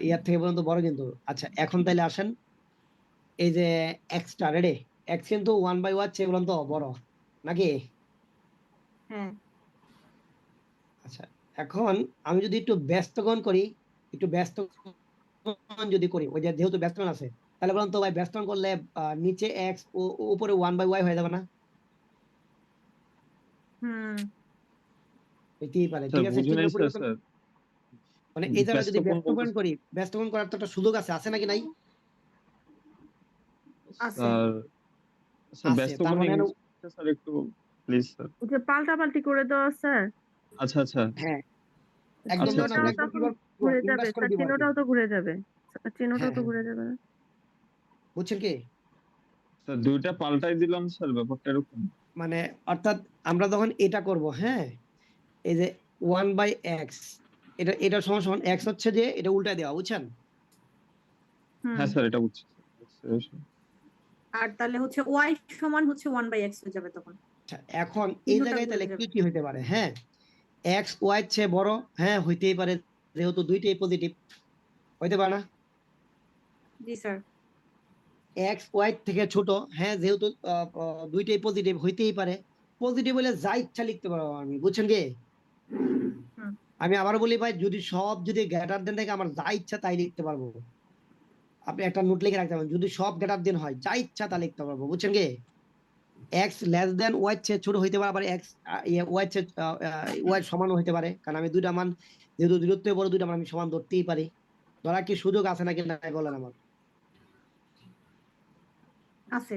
ইয়ার থেকে পর্যন্ত বড় কিন্তু। আচ্ছা, এখন তাহলে আসেন, এই যে এক্সটা রেডি, এক্স কিন্তু ওয়ান বাই ওয়াই চেয়ে বলুন তো বড় নাকি? হ্যাঁ, আচ্ছা, এখন আমি যদি একটু ব্যস্তগণ করি, একটু ব্যস্তগণ যদি করি, ওই যে যেহেতু ব্যস্তগণ আছে, তাহলে বলুন তো ভাই, ব্যস্তগণ করলে নিচে এক্স ও উপরে ওয়ান বাই ওয়াই হয়ে যাবে না? হুম, হইতেই পারে, স্যার ঠিক আছে, বুঝে নাই চিহ্ন স্যার। পরিবর্তন। মানে এই জায়গায় ব্যস্ত যদি কোন ব্যস্তগণ বলতেছে করি, ব্যস্তগণ করার তো একটা সুযোগ আছে নাকি নাই? আছে। স্যার? স্যার আছে, ব্যস্ত তার কোন মানে ইংরেজিটা স্যার একটু প্লিজ স্যার। ওই যে পাল্টাপাল্টি করে দেওয়া স্যার, আচ্ছা আচ্ছা হ্যাঁ, একদম আচ্ছা না, আচ্ছা চিহ্নটাও একদম তখন ঘুরে যাবে ইনভার্স করে স্যার, দিব আর কি। চিহ্নটাও তো ঘুরে যাবে, চিহ্নটাও হ্যাঁ তো হ্যাঁ, ঘুরে যাবে না? বুঝছেন কি? স্যার দুইটা পাল্টাই দিলাম স্যার, ব্যাপারটা এরকম। মানে অর্থাৎ আমরা যখন এটা করব, হ্যাঁ, এই যে ওয়ান বাই এক্স, এটা সমান সমান এক্স হচ্ছে যে এটা উল্টা দেওয়া, বুঝছেন? হুম। হ্যাঁ স্যার, এটা বুঝছি স্যার। আর তাহলে হচ্ছে ওয়াই সমান হচ্ছে 1/x হয়ে যাবে তখন, আচ্ছা, এখন এই চিহ্নটা জায়গায় ঘুরে তাহলে কি যাবে। কি হইতে পারে? হ্যাঁ, এক্স ওয়াই চেয়ে বড়, হ্যাঁ হইতেই পারে, যেহেতু দুইটাই পজিটিভ। হইতে পারে না? জি স্যার। এক্স ওয়াই থেকে ছোট, হ্যাঁ যেহেতু দুইটাই পজিটিভ, হইতেই পারে। পজিটিভ হলে যা ইচ্ছা লিখতে পারবো আমি, বুঝছেন কি? হুম। আমি আবার বলি ভাই, যদি গ্রেটার দেন থাকে, আমার যা ইচ্ছা তাই লিখতে পারবো। আপনি একটা নোট লিখে রাখতে পারবেন, যদি সব গ্রেটার দেন হয়, যা ইচ্ছা তা লিখতে পারবো। বুঝছেন কি? এক্স লেস দেন ওয়াই চেয়ে ছোট হইতে পারে, আবার এক্স ওয়াই চেয়ে ওয়াই সমানও হইতে পারে, কারণ আমি দুইটা মান, যেহেতু দূরত্ব বড়, দুইটা মান আমি সমান ধরতেই পারি। ধরা কি সুযোগ আছে নাকি নাই বলেন আমার? আছে।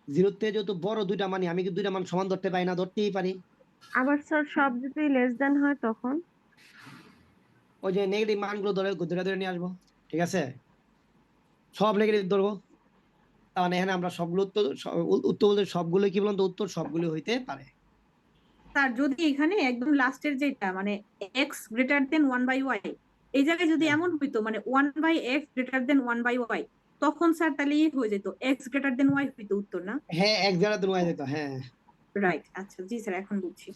জিরোর থেকে যেহেতু বড় দুইটা মানই, আমি কি দুইটা মান সমান ধরতে পারি না? ধরতেই পারি। আবার স্যার সব যদি লেস দেন হয় তখন? ওই যে নেগেটিভ মানগুলো ধরে ধরে ধরে নিয়ে আসবো, ঠিক আছে, সব নেগেটিভ ধরবো। তার মানে এখানে আমরা সবগুলো উত্তর বলতে সবগুলো কি বলুন তো, উত্তর সবগুলো হইতে পারে। স্যার যদি এখানে একদম লাস্টের যেটা মানে এক্স গ্রেটার দেন 1/y, এই জায়গায় যদি হ্যাঁ এমন হইতো মানে 1/x গ্রেটার দেন 1/y, তখন স্যার তাহলে হয়ে যেত এক্স গ্রেটার দেন ওয়াই হইতো উত্তর, না? হ্যাঁ, এক জায়গায় তো নোয়া যেত, হ্যাঁ। রাইট, আচ্ছা জি স্যার, এখন বুঝছি।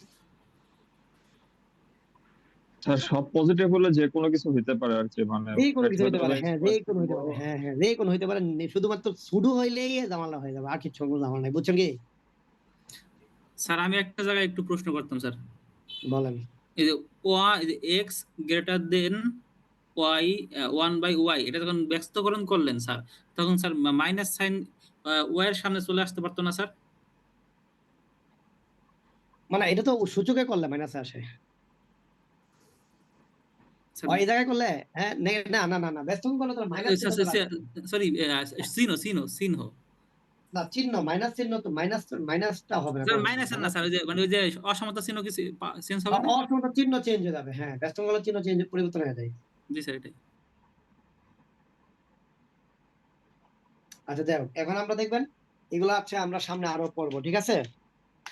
স্যার সব পজিটিভ হলে যে কোনো কিছু হইতে পারে আর কি, মানে যে কোনো কিছু হইতে পারে, ম্যাথমেটিক্যাল হ্যাঁ যে স্কোয়ার কোনো থেকে হইতে বড়। পারে, হ্যাঁ হ্যাঁ যে কোনো হইতে পারে। শুধুমাত্র শুরু হইলেই জামালা হয়ে যাবে, আর কিছু কোনো জামালা নাই। বুঝছেন কি? স্যার, আমি একটা জায়গায় একটু প্রশ্ন করতাম স্যার। বলেন। এই যে x greater than Y, 1/y, এটা যখন ব্যস্তকরণ করলেন স্যার, তখন স্যার মাইনাস সাইন ওয়াই এর সামনে চলে আসতে পারতো না স্যার? মানে এটা তো সূচকে করলে মাইনাস আসে, স্যার এই জায়গায় করলে, হ্যাঁ না না না না, ব্যস্ত করলে তো মাইনাস চিহ্ন চলে আসে। সরি, সিনহো সিনহো সিনহো না চিহ্ন মাইনাস চিহ্ন তো মাইনাসটা হবে না স্যার কখনো। মাইনাস না স্যার, ওই যে মানে ওই যে অসমতা চিহ্ন কিছু চেঞ্জ হবে না। অসমতা চিহ্ন চেঞ্জ হয়ে যাবে, হ্যাঁ ব্যস্তঙ্গলের চিহ্ন চেঞ্জ পরিবর্তন হয়ে যায়। জি স্যার এটাই। আচ্ছা যাই হোক, এখন আমরা দেখবেন এগুলো আছে আমরা সামনে আরো পড়বো, ঠিক আছে?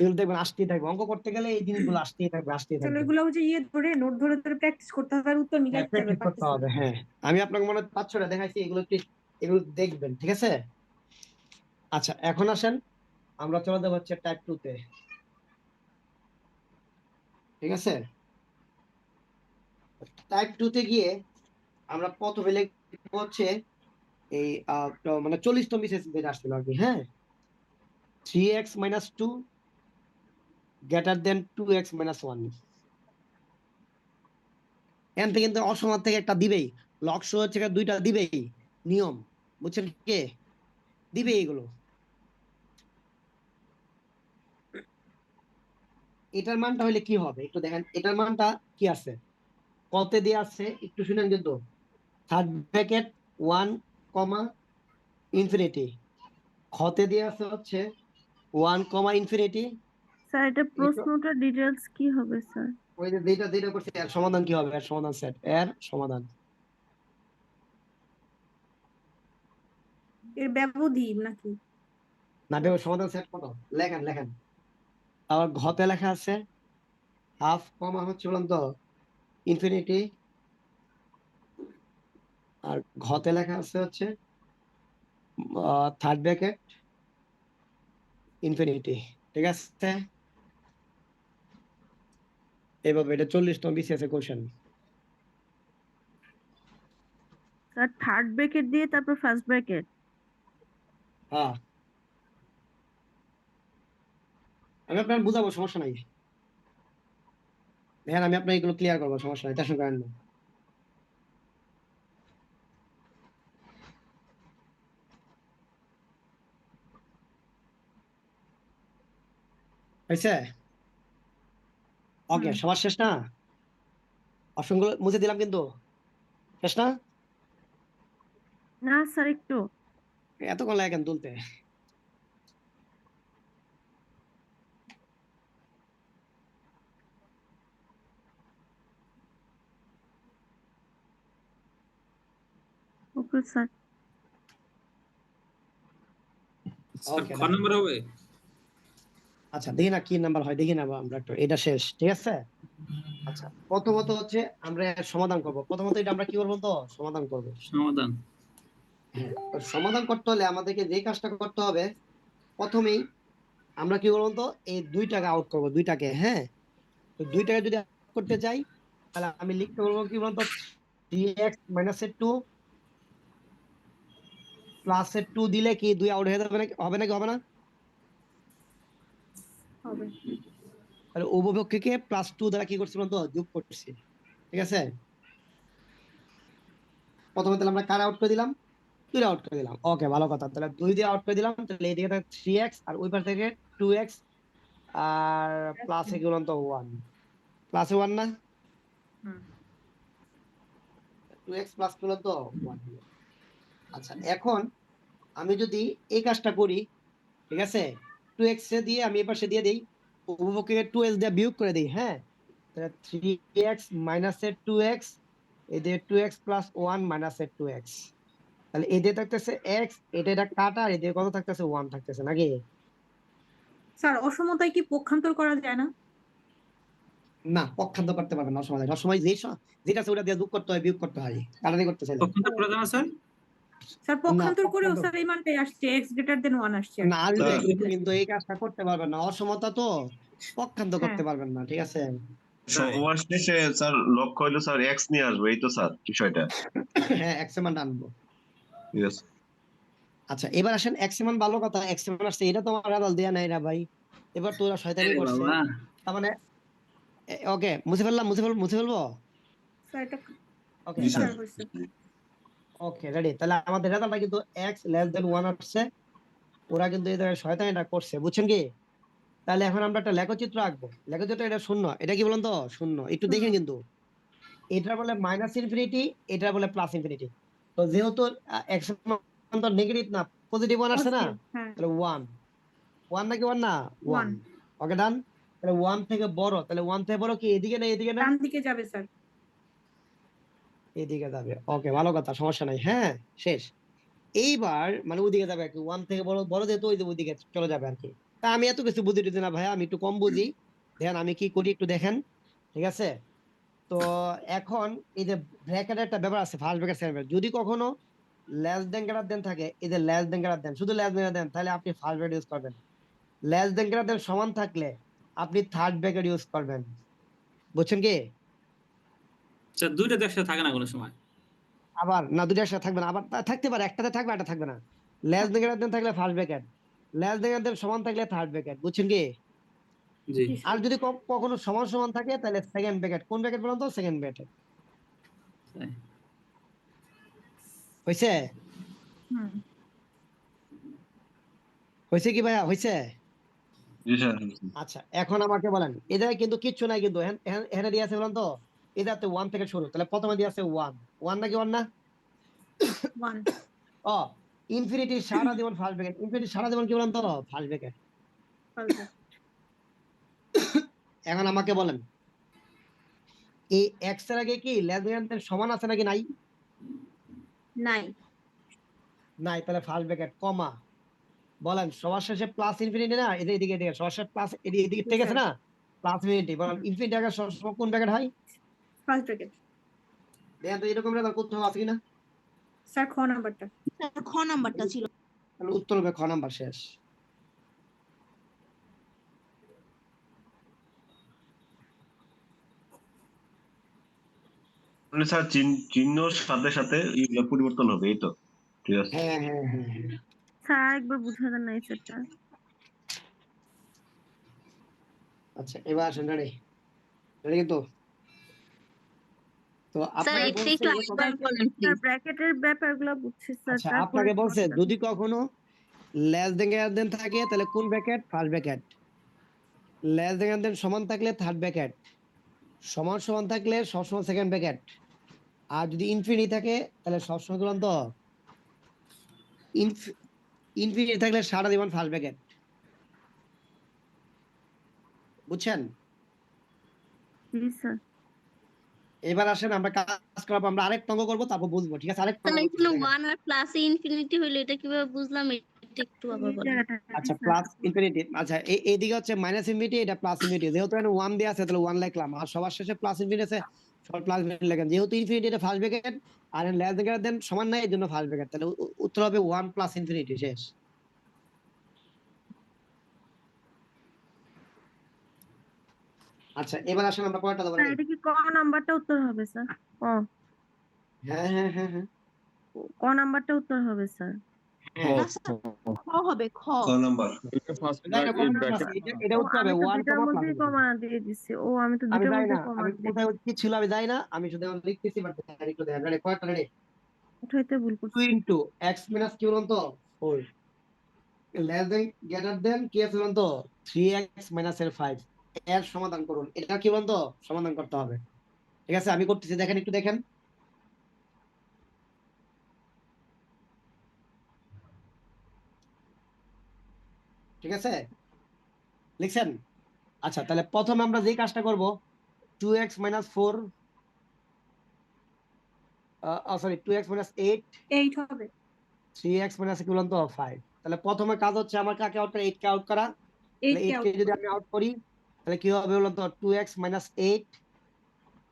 এগুলো দেখবেন আসতেই থাকবে, অঙ্ক করতে গেলে এই জিনিসগুলো আসতেই থাকবে আসতেই চলো থাকবে। এগুলো যে ধরে নোট ধরে ধরে প্র্যাকটিস করতে হবে আর উত্তর মিলাইতে হবে, প্র্যাকটিস করতে পারতেছি হবে, না। হ্যাঁ। আমি আপনাকে মনে হয় 5-6টা দেখাইছি, এগুলো একটু এগুলো দেখবেন, ঠিক আছে? আচ্ছা এখন আসেন আমরা চলে যাবো হচ্ছে টাইপ 2 তে, ঠিক আছে? টাইপ 2 তে গিয়ে আমরা প্রথমে লিখবো হচ্ছে এই মানে 40তম বিশেষ যেটা আসছিল আর কি, হ্যাঁ। 3x - 2 greater than 2x - 1। এখান থেকে কিন্তু অসমান থেকে একটা দিবেই, লক্ষ্য হচ্ছে দুইটা দিবেই, নিয়ম বুঝছেন কে দিবে এগুলো। এটার মানটা হইলে কি হবে একটু দেখেন, এটার মানটা কি আছে কতে দিয়ে আছে একটু শুনেন কিন্তু। থার্ড ব্র্যাকেট 1, ইনফিনিটি, খতে দিয়ে আছে হচ্ছে 1, ইনফিনিটি। স্যার এটা প্রশ্নটা ডিটেইলস কি হবে স্যার? ওই যে যেটা যেটা করছে এর সমাধান কি হবে, এর সমাধান সেট, এর সমাধান এর ব্যবধি নাকি? না দেখো সমাধান সেট কত লেখেন লেখেন। আবার ঘতে লেখা আছে হাফ, হচ্ছে বললাম তো ইনফিনিটি, আর ঘতে লেখা আছে হচ্ছে থার্ড ব্র্যাকেট ইনফিনিটি, ঠিক আছে? এইভাবে এটা 40তম বিসিএস এর কোশ্চেন। স্যার থার্ড ব্র্যাকেট দিয়ে তারপর ফার্স্ট ব্র্যাকেট? হ্যাঁ আমি আপনার বুঝাবো, সমস্যা নাই। দেখেন আমি আপনার এগুলো ক্লিয়ার করবো, সমস্যা নাই, টেনশন করেন না। হয়েছে? ওকে সবার শেষ না? অপশনগুলো মুছে দিলাম কিন্তু, শেষ না? না স্যার একটু। এতক্ষণ লাগে কেন তুলতে? Okay sir. স্যার ওকে খ নম্বর হবে। আচ্ছা দেখি না কি নাম্বার হয়, দেখি না আমরা একটু, এটা শেষ, ঠিক আছে? আচ্ছা প্রথমত হচ্ছে আমরা এর সমাধান করব, প্রথমত এটা আমরা কি করবো তো সমাধান করব। সমাধান। হ্যাঁ, তো সমাধান করতে হলে আমাদেরকে যে কাজটা করতে হবে প্রথমেই আমরা কি বলবো তো এই দুইটাকে আউট করবো, দুইটাকে, হ্যাঁ। তো দুইটাকে যদি out করতে চাই তাহলে আমি লিখতে বলবো কি বলতো 3x - 2 +2 দিলে কি 2 আউট হয়ে যাবে নাকি, হবে নাকি হবে না? হবে। তাহলে উভয়পক্ষকে +2 দ্বারা কি করছি বলতো যোগ করছি, ঠিক আছে? প্রথমে তাহলে আমরা কার আউট করে দিলাম, 2 আউট করে দিলাম, ওকে ভালো কথা। তাহলে 2 দিয়ে আউট করে দিলাম, তাহলে এইদিকে থাকে 3x আর ওই পাশ থেকে 2x আর প্লাস কি বলতো 1, প্লাস 1 না, হুম 2x প্লাস কি বলতো 1। আচ্ছা এখন আমি যদি এই কাজটা করি, ঠিক আছে, 2x এ দিয়ে আমি এই পাশে দিয়ে দেই, উভয়পক্ষকে 2x দিয়ে বিয়োগ করে দেই, হ্যাঁ। তাহলে 3x - 2x, এদের 2x + 1 - 2x, তাহলে এদের থাকতেছে x, এটা কাটা, আর এদের কত থাকতেছে 1 থাকতেছে নাকি? স্যার অসমতায় কি পক্ষান্তর করা যায় না? না পক্ষান্তর করতে পারবেন না, অসময় সবসময় যেটা আছে ওটা দিয়ে যোগ করতে হয়, বিয়োগ করতে হয়, কাটানি করতে চাইলে। পক্ষান্তর করা যায় না স্যার? স্যার না পক্ষান্তর করেও পক্ষান্তর স্যার এই মানটাই আসছে, x গ্রেটার দেন 1 আসছে আর না কি। আসবে, স্যার কিন্তু এই কাজটা করতে পারবেন না, অসমতা তো পক্ষান্তর হ্যাঁ করতে পারবেন না, ঠিক আছে? সবার শেষে স্যার লক্ষ্য হইলো স্যার এক্স নিয়ে আসবো, এই তো স্যার বিষয়টা। হ্যাঁ এক্সেমান আনবো। ঠিক আছে আচ্ছা এবার আসেন এক্সেমান, ভালো কথা এক্সেমান আসছে, এটা তো আমার রেজাল্ট দেয়া নাই রা ভাই, এবার তোরা শয়তানি আরে করছে, বাবা, তার মানে ওকে মুছে ফেললাম, মুছে ফেলবো, স্যার এটা ওকে জি স্যার। স্যার হয়েছে। Okay ready. তাহলে আমাদের রেজাল্টটা কিন্তু x <1 আসছে, ওরা কিন্তু এই জায়গায় শয়তানিটা করছে, বুঝছেন কি? তাহলে এখন আমরা একটা লেখচিত্র আঁকবো, লেখচিত্র এটা শূন্য, এটা কি বলুন তো শূন্য, একটু দেখেন কিন্তু এটা বলে -∞, এটা বলে +∞। তো যেহেতু x তো নেগেটিভ না পজিটিভ 1 আসছে না, Positive, হ্যাঁ তাহলে 1 নাকি 1 না 1, 1 ওকে ডান। তাহলে 1 থেকে বড়, তাহলে 1 থেকে বড় কি এদিকে না এদিকে না? ডান দিকে যাবে স্যার। এদিকে যাবে, ওকে ভালো কথা, সমস্যা নাই। হ্যাঁ শেষ। এইবার মানে ওইদিকে যাবে আর কি, 1 থেকে বড় বড় যেহেতু ওইদিকে চলে যাবে আর কি। তা আমি এত কিছু বুঝি টুঝি না ভাইয়া, আমি একটু কম বুঝি। দেখেন আমি কি করি একটু দেখেন, ঠিক আছে? তো এখন এই যে ব্র্যাকেটের একটা ব্যাপার আছে, ফার্স্ট ব্র্যাকেট সেকেন্ড ব্র্যাকেট, যদি কখনো লেস দেন গ্রেটার দেন থাকে, এই যে লেস দেন গ্রেটার দেন, শুধু লেস দেন দেন, তাহলে আপনি ফার্স্ট ব্র্যাকেট ইউজ করবেন। লেস দেন গ্রেটার দেন সমান থাকলে আপনি থার্ড ব্র্যাকেট ইউজ করবেন। বুঝছেন কি? স্যার দুইটা তো একসাথে থাকে না কোনো সময়। আবার না, দুটো একসাথে থাকবে না, আবার থাকতে পারে, একটাতে থাকবে একটা থাকবে না। লেস দেন গ্রেটার দেন থাকলে first bracket, less than greater than সমান থাকলে থার্ড ব্র্যাকেট। বুঝছেন কি? জি জি আর স্যার। যদি কখনো সমান সমান থাকে তাহলে সেকেন্ড ব্র্যাকেট। কোন ব্র্যাকেট বলুন তো? Second bracket. তাই। হয়েছে? হুম হয়েছে কি ভাইয়া, হয়েছে? জি স্যার। আচ্ছা এখন আমাকে বলেন, এদের কিন্তু কিচ্ছু নাই, কিন্তু এখানে দিয়ে আছে বলেন তো, এটাতে 1 থেকে শুরু, তাহলে প্রথমে দিয়ে আছে 1 নাকি 1 না? 1 ও ইনফিনিটি সারা জীবন ফার্স্ট ব্র্যাকেট, ইনফিনিটি সারা জীবন কি বলেন তো? First bracket. এখন আমাকে বলেন, এই x এর আগে কি লেস দেন সমান আছে নাকি নাই? নাই নাই, তাহলে ফার্স্ট ব্র্যাকেট কমা। বলেন সবার শেষে প্লাস ইনফিনিটি না, এদিকে এদিকে সবার শেষে প্লাস এদিকে ঠিক আছে না, প্লাস ইনফিনিটি। বলেন ইনফিনিটি আগে সবসময় কোন ব্র্যাকেট হয়? First bracket. দেখেন তো এরকম রেজাল্ট করতে হবে আছে কিনা? স্যার খ নাম্বারটা। স্যার খ নাম্বারটা ছিল। তাহলে উত্তর হবে খ নাম্বার, শেষ। মানে স্যার চিহ্নর সাথে সাথে এগুলো পরিবর্তন হবে, এই তো? ঠিক আছে। হ্যাঁ হ্যাঁ হ্যাঁ হ্যাঁ। স্যার একবার বুঝা দেন না এই সেটটা। আচ্ছা এবার আসেন, রেডি রেডি কিন্তু। তো স্যার আপনাকে এটা বলছে একটু যে আরেকবার বলেন স্যার প্লিজ। ব্র্যাকেটের ব্যাপারগুলো বুঝছি স্যার, আচ্ছা তারপরে আপনাকে বলছে যদি কখনো লেস দেন থাকে তাহলে কোন bracket? First bracket. Less than সমান থাকলে থার্ড ব্র্যাকেট। সমান সমান থাকলে সবসময় সেকেন্ড ব্র্যাকেট। আর যদি ইনফিনিটি থাকে তাহলে সবসময় বলুন তো ইনফিনিটি থাকলে সারা জীবন ফার্স্ট ব্র্যাকেট। বুঝছেন? জি স্যার। এবার আসেন আমরা কাজ করবো, আমরা আরেকটা অঙ্ক করবো তারপর বুঝবো, ঠিক আছে? আরেকটা স্যার অঙ্ক করতেছি, এখানে দেখেন। 1 আর প্লাসে ইনফিনিটি হইলো, এটা কিভাবে বুঝলাম এটা একটু আবার এই বলেন। জায়গাটা আচ্ছা প্লাস ইনফিনিটি, আচ্ছা এইদিকে হচ্ছে মাইনাস ইনফিনিটি, এটা প্লাস ইনফিনিটি। যেহেতু এখানে 1 দেওয়া আছে তাহলে 1 লিখলাম, আর সবার শেষে প্লাস ইনফিনিটি আছে, সবার প্লাস ইনফিনিটি লিখলাম। যেহেতু ইনফিনিটি এটা ফার্স্ট ব্র্যাকেট আর লেস দেন সমান নাই, এর জন্য ফার্স্ট ব্র্যাকেট, তাহলে উত্তর হবে 1 প্লাস ইনফিনিটি, শেষ। আচ্ছা এবার আসেন আমরা পরেরটা দেবো। স্যার এটা কি ক নাম্বারটা উত্তর হবে স্যার? হ্যাঁ হ্যাঁ হ্যাঁ হ্যাঁ ক নাম্বারটা উত্তর হবে স্যার? হ্যাঁ। না স্যার খ হবে খ। ক নাম্বার? এটা ফার্স্ট না, এটা এই কমা ব্র্যাকেট আছে, এটা ও উত্তর আমি হবে তো 1 দুইটার কমা প্লাস মধ্যেই ইনফিনিটি। কমা দিয়ে দিচ্ছি। ও আমি তো আমি দুইটার জানি মধ্যে না, কমা আমি দিয়ে কোথায় কি ছিল আমি জানি না, আমি শুধু লিখতেছি, বাট একটু দেখেন। রেডি, কয়টা রেডি? উঠাইতে ভুল 2 করছি। ইনটু x মাইনাস কি বলুন তো? 4 লেস দেন গ্রেটার দেন কি আছে বলুন তো? 3x মাইনাস এর 5। এর সমাধান করুন, এটা কি বলুন তো? সমাধান করতে হবে, ঠিক আছে? আমি করতেছি, দেখেন একটু দেখেন। ঠিক আছে, লিখছেন? আচ্ছা তাহলে প্রথমে আমরা যে কাজটা করব, 2x minus 4 sorry 2x minus 8, 8 হবে। 3x মাইনাস কি বলুন তো? 5। তাহলে প্রথমে কাজ হচ্ছে আমার কাকে আউট করা? 8 কে আউট করা। 8 তাহলে কে 8 কে আউট যদি আমি আউট করি তাহলে কি হবে বলুন তো? 2x minus 8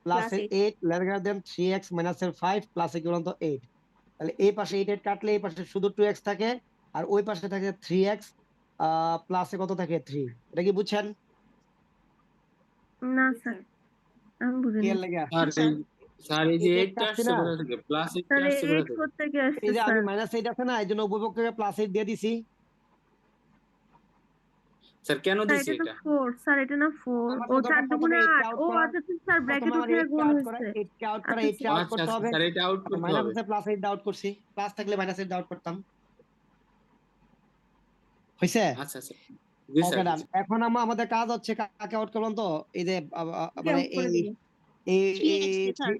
plus plus 8 8 less than 3x minus এর 5 প্লাস কি বলুন তো? 8। তাহলে এই পাশে 8 কাটলে এই পাশে শুধু 2x থাকে, আর ওই পাশে থাকে 3x প্লাসে কত থাকে? 3। এটা কি বুঝছেন? না স্যার আমি কি বুঝিনি। এর লাগা? স্যার স্যার এই যে 8 8টা কাটছে আসছে না, কোথা থেকে, প্লাস 8টা স্যার আসছে কোথা 8 থেকে? কোত্থেকে আসছে এই যে আমি স্যার? মাইনাস 8 আছে না, এই জন্য উভয়পক্ষকে প্লাস 8 দিয়ে দিছি। স্যার কেন স্যার দিছে এটা তো এটা? 4 স্যার, এটা না 4 আমার ও তো 4 দরকার দুগুণে প্রথমে 8 কে 8। আউট ও করা, আচ্ছা আচ্ছা স্যার প্রথমে ব্র্যাকেট আমার থেকে 8 কে গুণ আউট করা, হয়েছে। 8 কে আউট করা, আচ্ছা 8 কে আউট আচ্ছা করতে আচ্ছা হবে। স্যার এটা আউট করতে মাইনাস হবে। আছে প্লাস 8 আউট করছি, প্লাস থাকলে মাইনাস 8 আউট করতাম। হইছে? আচ্ছা আচ্ছা জি ওকে স্যার ডান। এখন আমাদের কাজ হচ্ছে কাকে আউট করলাম তো? এই যে কে মানে আউট করে এই দিবে। এই 3x কে স্যার।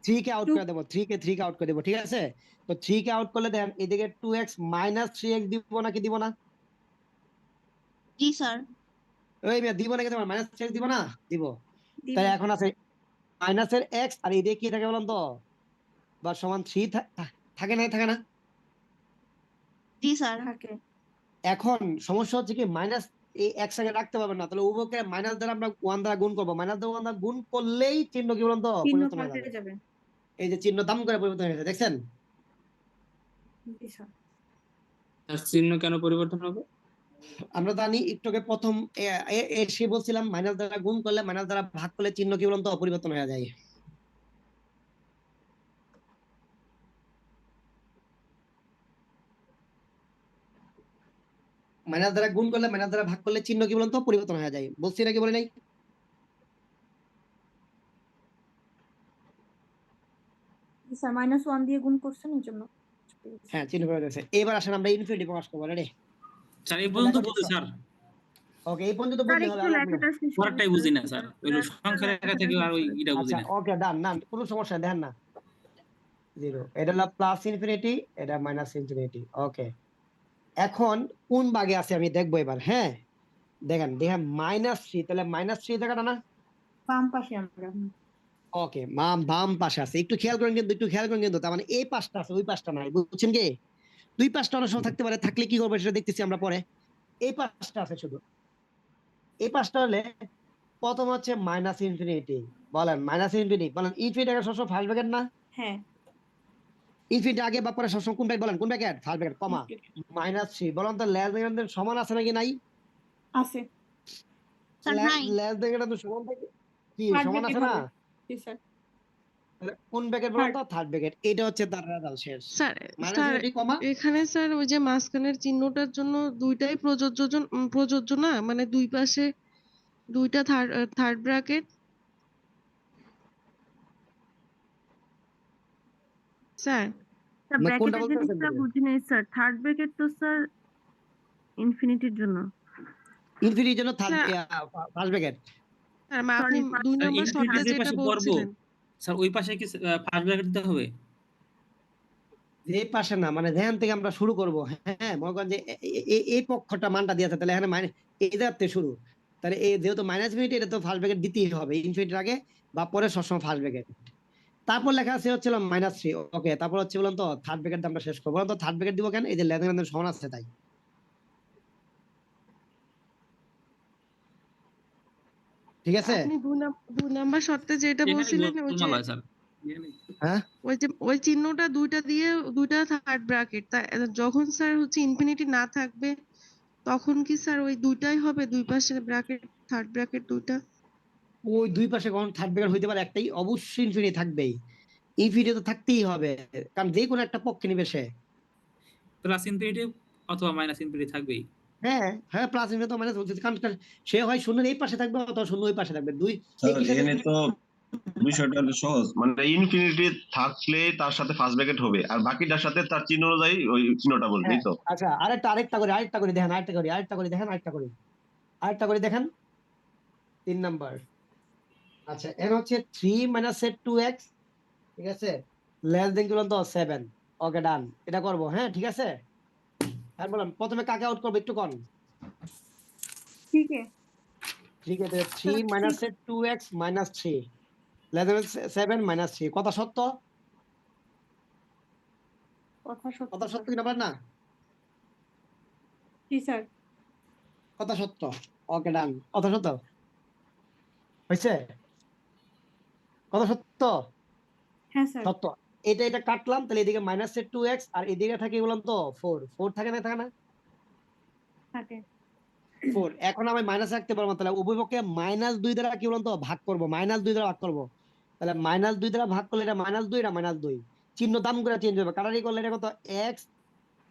3 কে আউট Two- করে দেবো, 3 কে আউট করে দেবো, ঠিক আছে? তো 3 কে আউট করলে দেখেন এদিকে 2x মাইনাস 3x দিব নাকি দিব না? জি স্যার। ওই মেয়ে দিব নাকি তোমার মাইনাস 3x দিব না? দিব। দিব। তাহলে এখন আছে মাইনাসের x আর এদিকে কি থাকে বলুন তো? বা সমান 3 থাকে না? জি স্যার। থাকে। এখন সমস্যা হচ্ছে কি মাইনাস এই এক আগে রাখতে পারবেন না, তাহলে উভয়কে মাইনাস দ্বারা আমরা 1 দ্বারা গুণ করবো, মাইনাস দ্বারা 1 দ্বারা গুণ করলেই চিহ্ন কি বলুন তো চিহ্ন পরিবর্তন হয়ে যাবে। পাল্টে যাবে। এই যে চিহ্ন দাম করে পরিবর্তন হয়ে গেছে, দেখছেন? জি স্যার। আর চিহ্ন কেন পরিবর্তন হবে? আমরা জানি একটু আগে প্রথম সে বলছিলাম মাইনাস দ্বারা গুণ করলে মাইনাস দ্বারা ভাগ করলে চিহ্ন কি বলুন তো পরিবর্তন হয়ে যায়। মাইনাস দ্বারা গুণ করলে মাইনাস দ্বারা ভাগ করলে চিহ্ন কি বলুন তো পরিবর্তন হয়ে যায়, বলছি নাকি বলে নাই? জি স্যার, -1 দিয়ে গুণ করছেন এর জন্য। হ্যাঁ, চিহ্ন পরিবর্তন হয়েছে। এবার আসেন আমরা ইনফিনিটি প্রকাশ করবো, রেডি? স্যার এই পর্যন্ত বুঝি স্যার, ওকে, এই পর্যন্ত স্যার বুঝলে হবে, একটু আর লাগবে না। লেখাটা শেষ করুন, পরেরটাই বুঝি না স্যার, ওই সংখ্যা রেখা থেকে আর ওই এটা বুঝি আচ্ছা না। ওকে, ডান, না কোনো সমস্যা নেই, দেখেন না 0 এটা হলো প্লাস ইনফিনিটি, এটা মাইনাস ইনফিনিটি। ওকে, এখন কোন ভাগে আছে আমি দেখবো এবার। হ্যাঁ, দেখেন -3, তাহলে -3 দেখাটা না? বাম পাশে আমরা। ওকে, বাম পাশে আছে, একটু খেয়াল করেন কিন্তু, তার মানে এই পাশটা আছে, ওই পাশটা নাই, বুঝছেন কি? দুই পাশটা অনেক সময় থাকতে পারে, থাকলে কি করবো সেটা দেখতেছি আমরা পরে। এই পাশটা আছে শুধু, এই পাশটা হলে প্রথম হচ্ছে মাইনাস ইনফিনিটি, বলেন মাইনাস ইনফিনিটি, বলেন ইনফিনিটি আগে সবসময় ফার্স্ট ব্র্যাকেট না? হ্যাঁ। ইনফিনিটি আগে বা পরে সবসময় কোন ব্র্যাকেট, বলেন কোন ব্র্যাকেট? ফার্স্ট ব্র্যাকেট, কমা -3, বলেন তো লেস ব্র্যাকেটের সমান আছে নাকি নাই? আছে। স্যার নাই। লেস ব্র্যাকেটের তো সমান থাকে কি, Third সমান bracket আছে না? হবে। জি স্যার। তাহলে কোন ব্র্যাকেট বলেন তো? থার্ড ব্র্যাকেট, এটা হচ্ছে তার রেজাল্ট শেষ। স্যার মাইনাস স্যার ইনফিনিটি কমা, এখানে স্যার ওই যে মাঝখানের চিহ্নটার জন্য দুইটাই প্রযোজ্য না, মানে দুই পাশে দুইটা থার্ড ব্র্যাকেট। স্যার স্যার না কোনটা ব্র্যাকেটের বলতেছেন জিনিসটা তুমি? বুঝি নাই স্যার, থার্ড ব্র্যাকেট তো স্যার ইনফিনিটির জন্য। ইনফিনিটির জন্য third sir first bracket. Sir, আপনি সরি, 2 স্যার নাম্বার শর্তে ইনফিনিটির যেটা পাশে বর্গ, বলছিলেন। স্যার ওই পাশে কি ফার্স্ট ব্র্যাকেট দিতে হবে? যে পাশে না, মানে যেখান থেকে আমরা শুরু করব, হ্যাঁ মনে করেন যে এই পক্ষটা মানটা দিয়ে আছে, তাহলে এখানে মাইনাস এই জায়গা থেকে শুরু, তাহলে এই যেহেতু মাইনাস ইনফিনিটি, এটা তো ফার্স্ট ব্র্যাকেট দিতেই হবে, ইনফিনিটির আগে বা পরে সবসময় ফার্স্ট ব্র্যাকেট। তারপর লেখা আছে হচ্ছিল -3, ওকে, তারপর হচ্ছে বলুন তো থার্ড ব্র্যাকেট আমরা শেষ করবো, বলুন তো থার্ড ব্র্যাকেট দিব কেন? এই যে লেনদেন সমান আছে তাই, ঠিক আছে? আপনি 2 নাম্বার শর্তে যেটা এখানে বলছিলেন ওই যে গোলমাল হয় স্যার। এখানে হ্যাঁ, ওই চিহ্নটা দুইটা দিয়ে দুইটা থার্ড ব্র্যাকেট, তা যখন স্যার হচ্ছে ইনফিনিটি না থাকবে তখন কি স্যার ওই দুইটাই হবে, দুই পাশে ব্র্যাকেট থার্ড ব্র্যাকেট দুইটা? ওই দুই পাশে কখন থার্ড ব্র্যাকেট হইতে পারে? একটাই, অবশ্যই ইনফিনিটি থাকবেই, ইনফিনিটি তো থাকতেই হবে, কারণ যে কোনো একটা পক্ষে নিবে সে। প্লাস ইনফিনিটি অথবা মাইনাস ইনফিনিটি থাকবেই। হ্যাঁ প্লাস ইনফিনিটি তো মাইনাস বলছে, কারণ সে হয় শূন্যের এই পাশে থাকবে অথবা শূন্য ওই পাশে থাকবে, দুই স্যার একই সাথে। এখানে তো বিষয়টা হলো সহজ, মানে ইনফিনিটি থাকলে তার সাথে ফার্স্ট ব্র্যাকেট হবে, আর বাকিটার সাথে তার চিহ্ন অনুযায়ী ওই চিহ্নটা বলবে, হ্যাঁ, এই তো। আচ্ছা আরেকটা করে দেখেন, আরেকটা করে দেখেন 3 নাম্বার। আচ্ছা, এর হচ্ছে 3 - 2x, ঠিক আছে, লেস দেন কি বলতো 7। ওকে, ডান, এটা করব, হ্যাঁ ঠিক আছে। আর বললাম প্রথমে কাকে আউট করব একটু কোন? ঠিক আছে। ঠিক আছে, 3 - 2x - 3 লেস দেন 7 - 3, কথা সত্য? কথা সত্য কি না বলেন না? জি স্যার। কথা সত্য, ওকে ডান, কথা সত্য হয়েছে, কথা সত্য, হ্যাঁ স্যার। সত্য। এটা কাটলাম, তাহলে এদিকে -2x আর এদিকে থাকে বললাম তো 4 থাকে না? থাকে। 4, এখন আমি মাইনাস রাখতে পারবো না, তাহলে উভয় পক্ষে -2 দ্বারা কি বলতো ভাগ করবো, -2 দ্বারা ভাগ করবো, তাহলে -2 দ্বারা ভাগ করলে এটা -2, এটা -2, চিহ্ন দাম করে চেঞ্জ হবে, কাটারি করলে এটা কত x,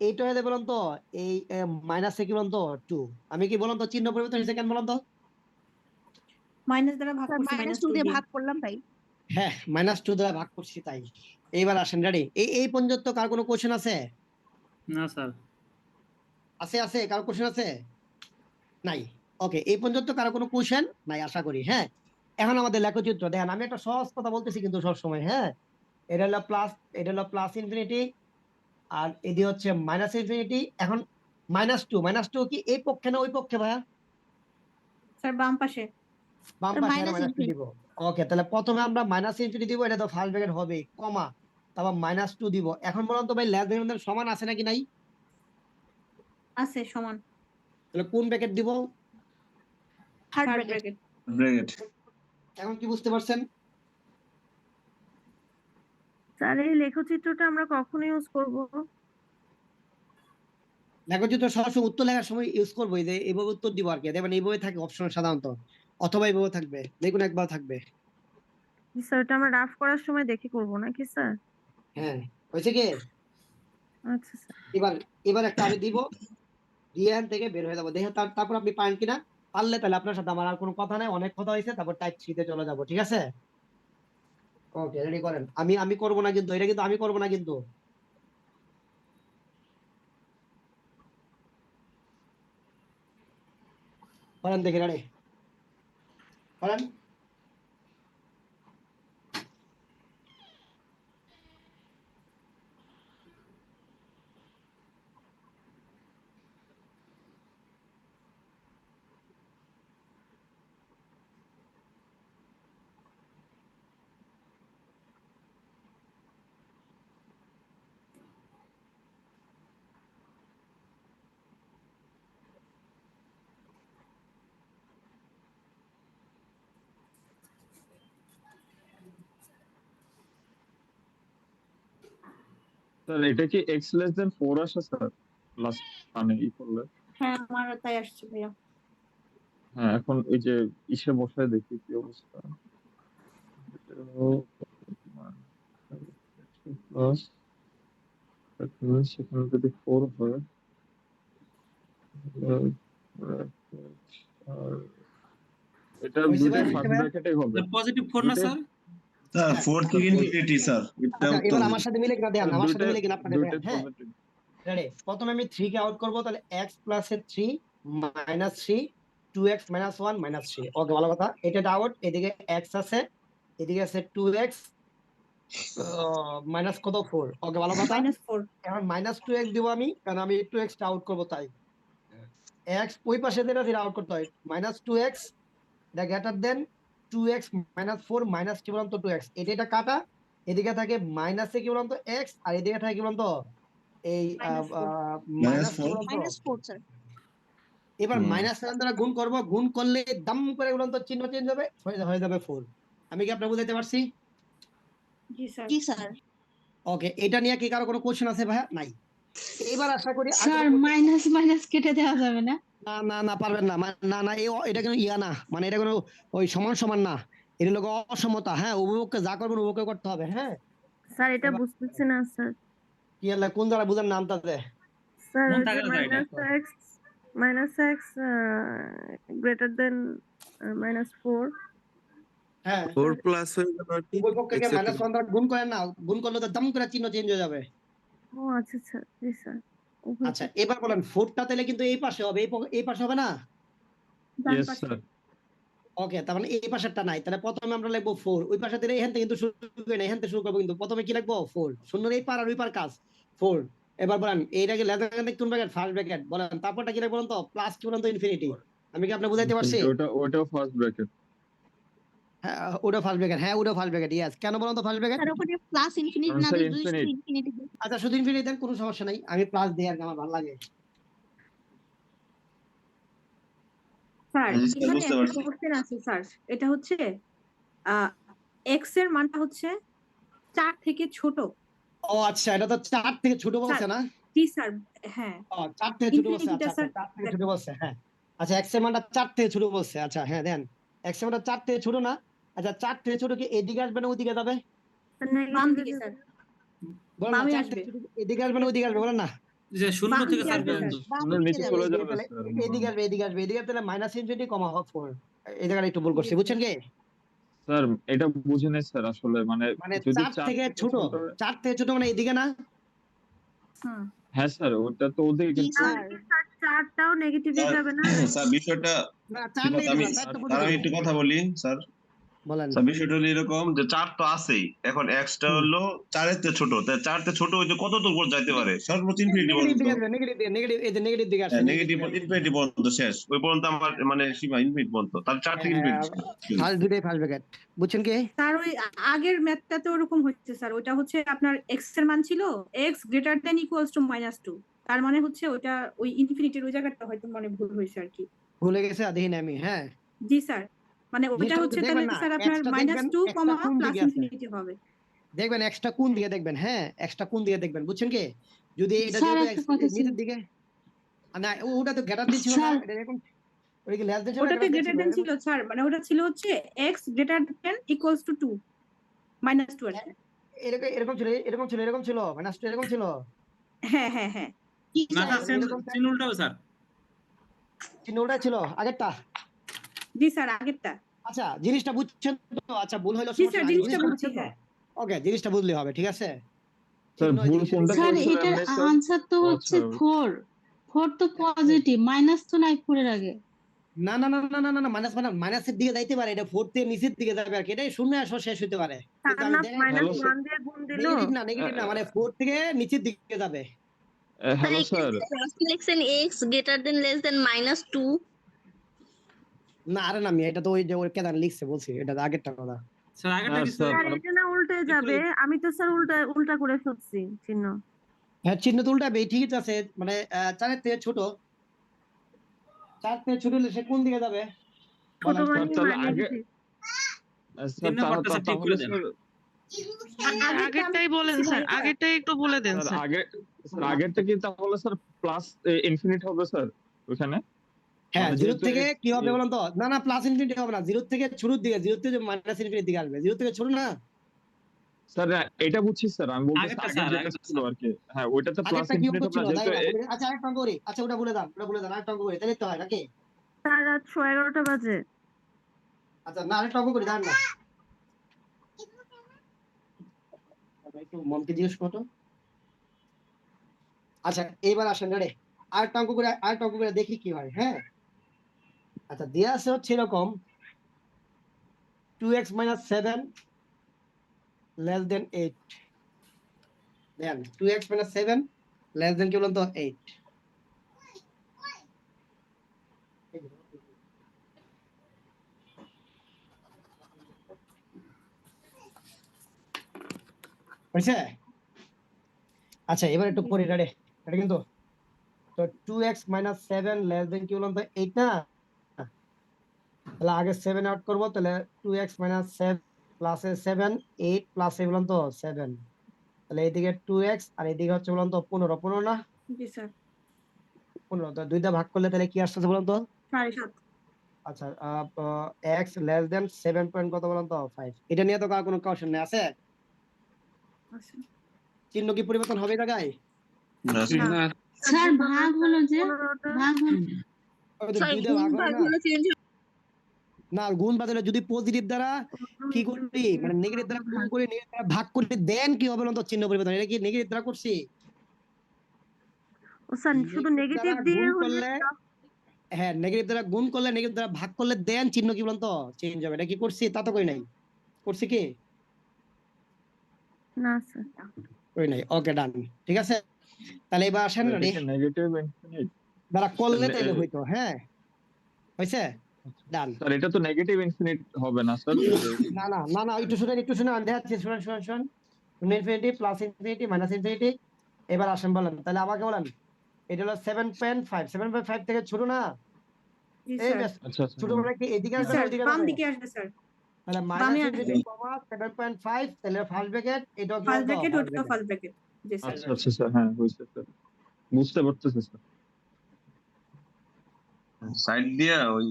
এইটা হয়ে যাবে বলুন তো এই মাইনাসে কি বলুন তো 2, আমি কি বলুন তো চিহ্ন পরিবর্তন হয়েছে কেন বলুন তো? মাইনাস দ্বারা ভাগ করছি, -2 দিয়ে ভাগ করলাম তাই। হ্যাঁ, -2 দ্বারা ভাগ করছি তাই। এইবার আসেন, রেডি? এই পর্যন্ত কার কোনো কোশ্চেন আছে? না স্যার। আছে কার কোশ্চেন আছে? নাই। ওকে, এই পর্যন্ত কারো কোনো কোশ্চেন নাই আশা করি। হ্যাঁ, এখন আমাদের লেখচিত্র দেখেন, আমি একটা সহজ কথা বলতেছি কিন্তু সব সময়, হ্যাঁ এটা হলো প্লাস, এটা হলো প্লাস ইনফিনিটি, আর এটি হচ্ছে মাইনাস ইনফিনিটি। এখন -2 কি এই পক্ষে না ওই পক্ষে ভাইয়া? স্যার বাম পাশে। বাম পাশে -2 দিব। ওকে, তাহলে প্রথমে আমরা মাইনাস ইনফিনিটি দিব, এটা তো ফার্স্ট ব্র্যাকেট হবে, কমা, তারপর -2 দিব। এখন বলুন তো ভাই লেস দ্যান সমান আছে নাকি নাই? আছে, সমান। তাহলে কোন ব্র্যাকেট দিব? Third bracket. ব্র্যাকেট। এখন কি বুঝতে পারছেন? স্যার এই লেখচিত্রটা আমরা কখন ইউজ করব? লেখচিত্র সরাসরি উত্তর লেখার সময় ইউজ করবো, এই যে এইভাবে উত্তর দিব আর কি। দেখবেন এইভাবে থাকে অপশন সাধারণত, অথবা এইভাবে থাকবে, দেখুন একবার থাকবে। স্যার এটা আমরা রাফ করার সময় দেখে করব নাকি স্যার? হ্যাঁ, হয়েছে কি? আচ্ছা স্যার। এবার একটা আমি দিব, দিয়ে এখান থেকে বের হয়ে যাবো, দেখে তারপর আপনি পারেন কিনা। পারলে তাহলে আপনার সাথে আমার আর কোনো কথা নাই, অনেক কথা হয়েছে, তারপর টাইপ 3 তে চলে যাবো, ঠিক আছে? ওকে, রেডি করেন। আমি করবো না কিন্তু, এটা কিন্তু আমি করবো না কিন্তু। করেন দেখি, রেডি করেন। স্যার এটা কি x লেস দেন 4 আসে স্যার লাস্ট মানে ই করলে? হ্যাঁ, আমার তাই আসছে ভাইয়া। হ্যাঁ, এখন এই যে ইসে বসায় দেখি কি অবস্থা। প্লাস সেখানে যদি 4 হয়, আর এটা দুটো ফার্স্ট ব্র্যাকেটে হবে। পজিটিভ 4 না স্যার? স্যার 4 থেকে ইনফিনিটি স্যার, এটা আচ্ছা, এবার উত্তর। আমার সাথে মিলে কিনা দেখেন, আমার সাথে মিলে কিনা আপনাদের। দুটো হ্যাঁ, পজিটিভ। রেডি। প্রথমে আমি 3 কে আউট করব, তাহলে x plus 3 minus 3 2x minus 1 minus 3। ওকে, ভালো কথা। এটা আউট, এদিকে x আছে, এদিকে আছে 2x মাইনাস কত 4। ওকে, ভালো কথা। -4। এখন -2x দিব আমি, কারণ আমি 2x টা আউট করব, তাই x ওই পাশে যেটা সেটা আউট করতে হয়। -2x এটা greater than 2x minus 4 minus কি বলতো 2x, এটা কাটা, এদিকে থাকে মাইনাসে কি বলতো x, আর এদিকে থাকে কি বলতো এই মাইনাস -4 স্যার। এবার মাইনাস দ্বারা গুণ করব, গুণ করলে দাম করে বলতো চিহ্ন চেঞ্জ হবে, হয়ে যাবে 4। আমি কি আপনাকে বুঝাইতে পারছি? জি স্যার। ওকে, এটা নিয়ে কি কারো কোনো কোশ্চেন আছে ভাইয়া? নাই। এবার আশা করি স্যার মাইনাস মাইনাস কেটে দেওয়া যাবে না? না না না, পারবেন না, না না, এটা কোনো ইয়া না, মানে এটা কোনো ওই সমান সমান না, এটা লোক অসমতা। হ্যাঁ, উভয়পক্ষে যা করবেন উভয়কে করতে হবে। হ্যাঁ স্যার এটা বুঝতেছি না স্যার। কি হলো, কোন দ্বারা বুঝার নামটাতে? স্যার কোন ওই যে টাকা যায় এটা? -x greater than -4। হ্যাঁ, 4 প্লাস হয়ে গেল আর কি, উভয়পক্ষকে x এর মাইনাস থেকে। 1 দ্বারা গুণ করেন না, গুণ করলে তো দাম করে চিহ্ন চেঞ্জ হয়ে যাবে। ও আচ্ছা আচ্ছা, জি স্যার। আচ্ছা, এবার বলেন 4টা তাহলে কিন্তু এই পাশে হবে, এই পাশে হবে না? Yes sir. ওকে, তার মানে এই পাশেরটা নাই, তাহলে প্রথমে আমরা লিখবো 4। ওই পাশে দিলে এখান থেকে কিন্তু শুরু করি না, এখান থেকে শুরু করবো, কিন্তু প্রথমে কি লিখবো 4। শূন্যের এই পার আর ওই পার কাজ 4। এবার বলেন এইটাকে লেদার কোন ব্র্যাকেট? First bracket. বলেন তারপরটা কি লিখবো বলেন তো? প্লাস কি বলেন তো? ইনফিনিটি। আমি কি আপনাকে বুঝাইতে পারছি? ওটাও ফার্স্ট ব্র্যাকেট। হ্যাঁ, ওটা ফার্স্ট ব্র্যাকেট। হ্যাঁ, ওটা ফার্স্ট ব্র্যাকেট। ইয়েস, কেন বলেন তো ফার্স্ট ব্র্যাকেট? স্যার ওখানে প্লাস ইনফিনিটি না দিয়ে যদি শুধু ইনফিনিটি দেন। আচ্ছা, শুধু ইনফিনিটি দেন, কোনো সমস্যা নাই, আমি প্লাস দিই আর কি, আমার ভালো লাগে। স্যার বুঝতে এখানে পারছি। একটা কোশ্চেন আছে স্যার। এটা হচ্ছে x এর মানটা হচ্ছে 4 থেকে ছোট। ও আচ্ছা, এটা তো 4 থেকে ছোট বলছে না? জি স্যার, হ্যাঁ। ও 4 থেকে ছোট বলছে। ইনফিনিটিটা আচ্ছা, 4 থেকে ছোট বলছে। হ্যাঁ, আচ্ছা, x এর মানটা 4 থেকে ছোট বলছে। আচ্ছা, হ্যাঁ দেন, x এর মানটা 4 থেকে ছোট না? আচ্ছা, 4 থেকে ছোট কি এদিকে আসবে না ওইদিকে যাবে? বাম দিকে স্যার। বলেন না, বামে 4 আসবে। থেকে ছোট এদিকে আসবে না ওইদিকে আসবে? বলেন না। যে শূন্য বাম থেকে দিকে স্যার আসবে স্যার। শূন্যের নিচে চলে যাবে তাহলে স্যার। এদিকে আসবে, এদিকে আসবে, এদিকে তাহলে মাইনাস ইনফিনিটি কমা 4। এই জায়গাটা একটু ভুল করছি, বুঝছেন কি? স্যার এটা বুঝে নেই স্যার আসলে, মানে যদি 4 থেকে ছোট, 4 থেকে ছোট মানে এদিকে না? হুম। হ্যাঁ স্যার, ওটা তো ওদের কিন্তু চারটাও নেগেটিভে যাবে না? স্যার বিষয়টা না, ঠিক 4 আছে, নেই, আমি 4টা স্যার আমি একটু কথা বলি স্যার। বলেন। স্যার বিষয়টা হলো এরকম যে 4 তো আছেই, এখন x টা হলো 4 এর চেয়ে ছোট, তাই 4 তে ছোট হইতে কত দূর পর্যন্ত যাইতে পারে? সর্বোচ্চ ইনফিনিটি নেগেটিভ পর্যন্ত। দিকে নেগেটিভ দিকে নেগেটিভ, এই যে নেগেটিভ দিকে আসছে, নেগেটিভ ইনফিনিটি পর্যন্ত শেষ, ওই পর্যন্ত আমার মানে সীমা ইনফিনিটি পর্যন্ত, তাহলে 4 থেকে ইনফিনিটি। ফার্স্ট দুটাই ফার্স্ট ব্র্যাকেট, বুঝছেন কি? স্যার ওই আগের ম্যাথটাতে ওরকম হচ্ছে স্যার, ওইটা হচ্ছে আপনার এক্স এর মান ছিল x greater then equals to -2, তার মানে হচ্ছে ওইটা ওই ইনফিনিটির ওই জায়গাটা হয়তো মানে ভুল হয়েছে আর কি। ভুলে গেছে দেখি না আমি। হ্যাঁ, জি স্যার, মানে ওইটা জিনিসটা হচ্ছে দেখবেন তাহলে না, স্যার আপনার এক্সটা দেখবেন, -2, এক্সটা কোন প্লাস দিকে আছে ইনফিনিটি হবে। দেখবেন, এক্সটা কোন দিকে দেখবেন। হ্যাঁ, এক্সটা কোন দিকে দেখবেন, বুঝছেন কি? যদি এটা স্যার যেহেতু একটা এক্স কথা ছিল নিচের দিকে, না ওটা তো গ্রেটার দিন ছিল না, স্যার এটা এরকম, ওটা কি লেস দেন ছিল না ওটাতে গ্রেটার গ্রেটার দেন ছিল? ছিল স্যার, মানে ওটা ছিল হচ্ছে x greater then equals to 2 -2 আর কি। এরকম এরকম ছিল, এরকম ছিল, এরকম ছিল, মাইনাস 2 এরকম ছিল। হ্যাঁ হ্যাঁ হ্যাঁ কি না স্যার স্যার, এরকম চিহ্ন উল্টাবে স্যার। চিহ্ন ওটা ছিল আগেরটা। জি স্যার আগেরটা। আচ্ছা, জিনিসটা বুঝছেন তো? আচ্ছা, ভুল হইলো জি সমস্যা স্যার নাই, জিনিসটা জিনিসটা বুঝছি, বুঝছেন তো? হ্যাঁ। ওকে, জিনিসটা বুঝলে হবে, ঠিক আছে? স্যার চিহ্ন ভুল জিনিসটা কোনটা স্যার বুঝলে- করেছিলেন এটার আপনি স্যার? আনসার তো হচ্ছে আচ্ছা 4 4 তো পজিটিভ, মাইনাস তো নাই 4 এর আগে। না না না না না না না, মাইনাস মাইনাসের দিকে যাইতে পারে, এটা 4 থেকে নিচের দিকে যাবে আর কি, এটাই শূন্য আসো শেষ হইতে পারে, কিন্তু তার আমি না দেখাই মাইনাস হ্যালো স্যার। 1 দিয়ে গুণ দিল। নেগেটিভ না, মানে 4 থেকে নিচের দিকে যাবে। Hello sir. লিখছেন X greater than less than -2। না, আরে না, আমি এটা তো ওই যে ওর কেদার লিখছে বলছি, এটা তো আগেরটা কথা। স্যার আগেরটা হ্যাঁ কি স্যার, স্যার? স্যার এটা না উল্টে যাবে, আমি তো স্যার উল্টা করে ফেলছি চিহ্ন। হ্যাঁ, চিহ্ন তো উল্টাবে, ঠিকই তো আছে, মানে 4 থেকে ছোট, 4 থেকে ছোট হলে সে কোন দিকে যাবে? ছোট বলেন। মানে তাহলে আগে নেগেটিভ। স্যার চিহ্ন পড়তে স্যার ঠিক করে দেন। আগেরটাই বলেন স্যার, আগেরটাই একটু বলে দেন স্যার স্যার। আগেরটা কি তাহলে স্যার প্লাস ইনফিনিট হবে স্যার ওখানে? হ্যাঁ, মানে 0 যেহেতু থেকে x কি হবে বলেন তো? না না, প্লাস ইনফিনিটি হবে না, 0 থেকে শুরুর দিকে, 0 থেকে মাইনাস ইনফিনিটির দিকে আসবে, 0 থেকে ছোট না। স্যার এটা বুঝছি স্যার, আমি বলতেছি আগেরটা আগের স্যার, যেটা আগেরটা ছিল স্যার। আর কি। হ্যাঁ, ওইটাতে প্লাস আগেরটা কি ইনফিনিট অঙ্ক হবে ছিল না, তাই যেহেতু না? আচ্ছা, আরেকটা অঙ্ক করি, আচ্ছা ওটা বলে দাম, আরেকটা অঙ্ক করি, তাহলে তো হয় নাকি? স্যার রাত 11:30 বাজে। আচ্ছা, না আরেকটা অঙ্ক করি, দাঁড়ান না, একটু মনকে জিজ্ঞেস করো তো। আচ্ছা, এইবার আসেন রে, আরেকটা অঙ্ক করে দেখি কি হয়। হ্যাঁ, আচ্ছা, দেয়া আছে হচ্ছে এরকম 2x - 7 লেস দেন 8, দেন 2x - 7 লেস দেন কি বলুন তো 8। হয়েছে? আচ্ছা, এবার একটু পড়ি রে, এটা কিন্তু তো 2x - 7 লেস দেন কি বলুন তো 8 না, তাহলে আগে 7 আউট করবো, তাহলে 2x - 7 প্লাসে 7 8 প্লাসে বলুন তো 7, তাহলে এইদিকে 2x আর এইদিকে হচ্ছে বলুন তো 15 না, জি স্যার 15, তো দুইটা ভাগ করলে তাহলে কি আসতেছে বলুন তো? 7.5। আচ্ছা, x লেস দেন 7 পয়েন্ট কত বলুন তো 5, এটা নিয়ে তো কার কোনো কোশ্চেন নেই আছে? আচ্ছা চিহ্ন কি পরিবর্তন হবে জায়গায়? না স্যার। না স্যার ভাগ হলো যে, 15টা ভাগ হলো ওই তো স্যার দুইটা ভাগ হয় না, গুলো চেঞ্জ না গুণ বাদলে যদি পজিটিভ দ্বারা কি করবি, মানে নেগেটিভ দ্বারা গুণ করে নেগেটিভ দ্বারা ভাগ করে দেন কি হবে বলুন তো চিহ্ন পরিবর্তন, এটা কি নেগেটিভ দ্বারা করছি? ও স্যার শুধু নেগেটিভ নেগেটিভ দ্বারা দিয়ে গুণ হলে করলে, হ্যাঁ নেগেটিভ দ্বারা গুণ করলে নেগেটিভ দ্বারা ভাগ করলে দেন চিহ্ন কি বলুন তো চেঞ্জ হবে, এটা কি করছি? তা তো কই নাই, করছি কি? না স্যার। কই নাই। ওকে, ডান, ঠিক আছে, তাহলে এবার আসেন রে, নেগেটিভ ইনফিনিট দ্বারা করলে তাইলে হইতো। হ্যাঁ, হয়েছে, ডান। স্যার, এটা তো নেগেটিভ ইনফিনিট হবে না স্যার? না না না না, একটু শুনে আমি দেখাচ্ছি, শুনেন, infinity plus infinity minus infinity. এবার আসেন বলেন, তাহলে আমাকে বলেন, এটা হলো 7.5 থেকে ছোট না? জি এই স্যার। ব্যাস, আচ্ছা আচ্ছা। ছোট মানে কি এদিকে জি আসবে না স্যার ওইদিকে বাম যাবে? দিকে আসবে স্যার, তাহলে বামে মাইনাস আসবে। ইনফিনিটি কমা 7.5, তাহলে ফার্স্ট ব্র্যাকেট, এটাও কি ফার্স্ট বলতো ব্র্যাকেট, ফার্স্ট ওটা ব্র্যাকেট। First bracket. জি স্যার। আচ্ছা আচ্ছা স্যার, হ্যাঁ বুঝতে স্যার, বুঝতে পারতেছি স্যার। সাইড দিয়া ওই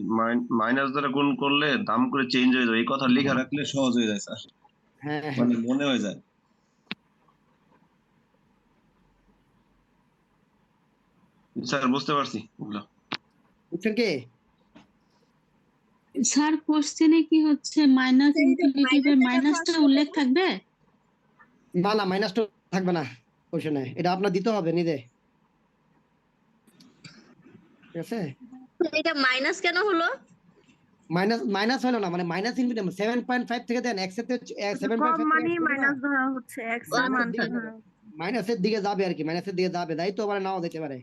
মাইনাস দ্বারা গুণ করলে দাম করে চেঞ্জ হয়ে যায়, এই কথা লেখা রাখলে সহজ হয়ে যায় স্যার, হ্যাঁ হ্যাঁ, মানে মনে হয়ে যায়। স্যার বুঝতে পারছি ওগুলো। বুঝছেন কি? স্যার কোশ্চেনে কি হচ্ছে মাইনাস ইনফিনিটিভের মাইনাসটা উল্লেখ থাকবে? না না, মাইনাস তো থাকবে না কোশ্চেনে, এটা আপনার দিতে হবে নিজে, ঠিক আছে? এটা মাইনাস কেন হলো? মাইনাস হলো না, মানে মাইনাস ইনফিনিটি 7.5 থেকে দেন x এর কম 7.5 মানে মাইনাস ধরা হচ্ছে, এক্স এর মানটা ধরা হচ্ছে। মাইনাসের দিকে যাবে আর কি, মাইনাসের দিকে যাবে, তাই তো আবার নাও দিতে পারে।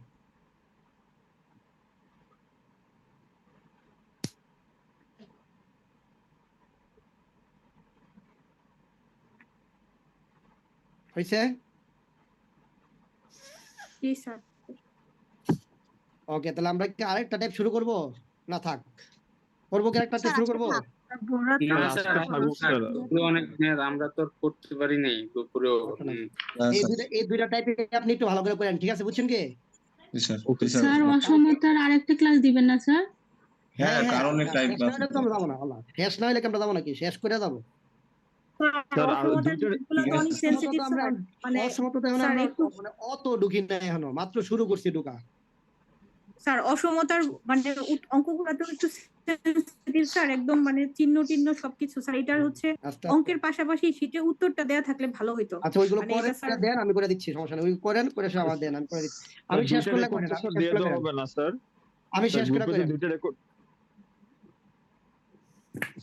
হইছে? জি স্যার। ওকে, তাহলে আমরা কি আরেকটা টাইপ শুরু করব না থাক? করবো কি আরেকটা টাইপ শুরু করব? ভোরা না, তো আজকে থাকুক স্যার। অনেক মেয়াদ আমরা তো আর করতে পারি নাই দুপুরেও। এই দুইটা টাইপে আপনি একটু ভালো করে করেন, ঠিক আছে? বুঝছেন কি? স্যার অসমতার আরেকটা ক্লাস দিবেন না স্যার? হ্যাঁ, কারণে টাইপ শেষ না হলে তো আমরা যাবো না, আল্লাহ। শেষ না হলে কি আমরা যাবো নাকি? শেষ করে যাবো। স্যার আর অসমতার দুইটা জিনিসগুলো তো অনেক সেনসিটিভ আমরা স্যার, মানে অসমতাতে এখন স্যার আমরা একটু মানে অত ঢুকি না, এখনো মাত্র শুরু করছি ঢুকা। স্যার অসমতার মানে অঙ্কগুলো তো একটু সেনসিটিভ স্যার, একদম মানে চিহ্ন টিহ্ন সবকিছু স্যার। এটার হচ্ছে আস্তে অঙ্কের পাশাপাশি শীটে উত্তরটা দেয়া থাকলে ভালো হইতো। আচ্ছা, ওইগুলো মানে করে এটা স্যার দেন, আমি করে দিচ্ছি, সমস্যা নেই। ওই করেন, করে সে আমার দেন, আমি করে দিচ্ছি। আমি শেষ দুইটা করলে রেকর্ড করেন, তো আমি স্যার শেষ দিয়ে করলে দেওয়া করেন। হবে না স্যার? আমি স্যার শেষ করে গ্রুপে তো করেন। দুইটা রেকর্ড,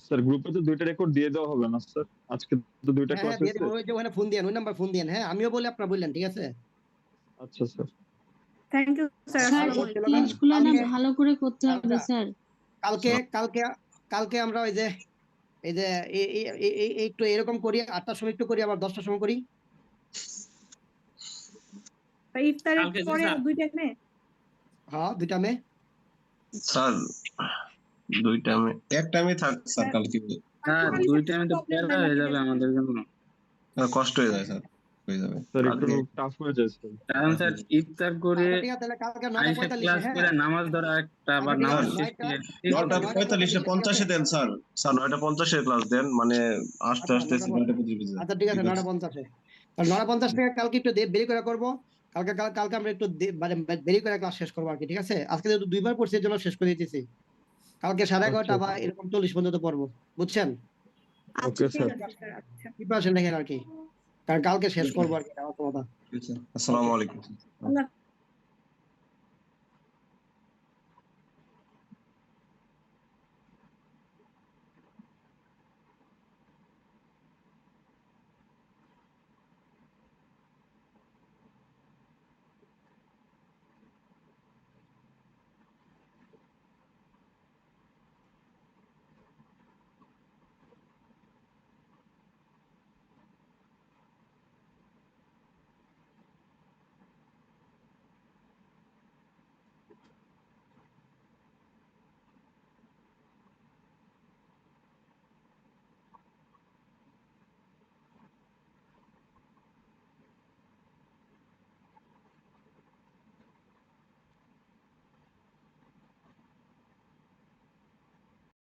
স্যার গ্রুপে তো দুইটা রেকর্ড দিয়ে দেওয়া হবে না স্যার? আজকে তো দুইটা হ্যাঁ ক্লাস হ্যাঁ, দিয়ে হয়েছে। দেবো। ওই যে ওখানে ফোন দিয়েন, ওই নাম্বার ফোন দিয়েন। হ্যাঁ, আমিও বলি, আপনারা বললেন, ঠিক আছে? আচ্ছা sir. Thank you sir. Sir আসসালামু এই আলাইকুম। ক্লাসগুলো না কালকে- ভালো করে করতে হবে আচ্ছা, স্যার। কালকে কালকে কালকে আমরা ওই যে এই যে একটু এরকম করি, 8টার সময় একটু করি, আবার 10টার সময় করি। ইফতারের কালকে জি পরে স্যার। দুইটা মে হ্যাঁ, 2টা মে। স্যার 2টা আমি এক টাইমে থাক স্যার, কালকে হ্যাঁ, দুই টাইমে তো প্যারা হয়ে যাবে আমাদের জন্য। কষ্ট হয়ে যায় স্যার, হয়ে যাবে স্যার একটু কালকে। টাফ হয়ে যায় স্যার। কারণ স্যার ইফতার করে আচ্ছা, ঠিক আছে, তাহলে কালকে আইসা 9:45 ক্লাস হ্যাঁ। করে নামাজ ধরা একটা, আবার আচ্ছা, ঠিক নামাজ আছে, শেষ 9টা করে 9:45 50 দেন স্যার। স্যার 9:50 ক্লাস দেন, মানে আস্তে আচ্ছা, আস্তে 9:25 আচ্ছা, ঠিক আছে, 9:50 তাহলে 9:50 থেকে কালকে একটু দেরি করে করবো। কালকে আমরা একটু মানে দেরি করে ক্লাস শেষ করবো আর কি, ঠিক আছে? আজকে যেহেতু 2বার পড়ছি, এর জন্য শেষ করে দিতেছি। কালকে 11:30 বা এরকম 40 পর্যন্ত পড়বো, বুঝছেন? Okay sir. আচ্ছা। প্রিপারেশন দেখেন আর কি, কারণ কালকে শেষ করবো আর কি, আমার কথা। আসসালামু আলাইকুম। আল্লাহ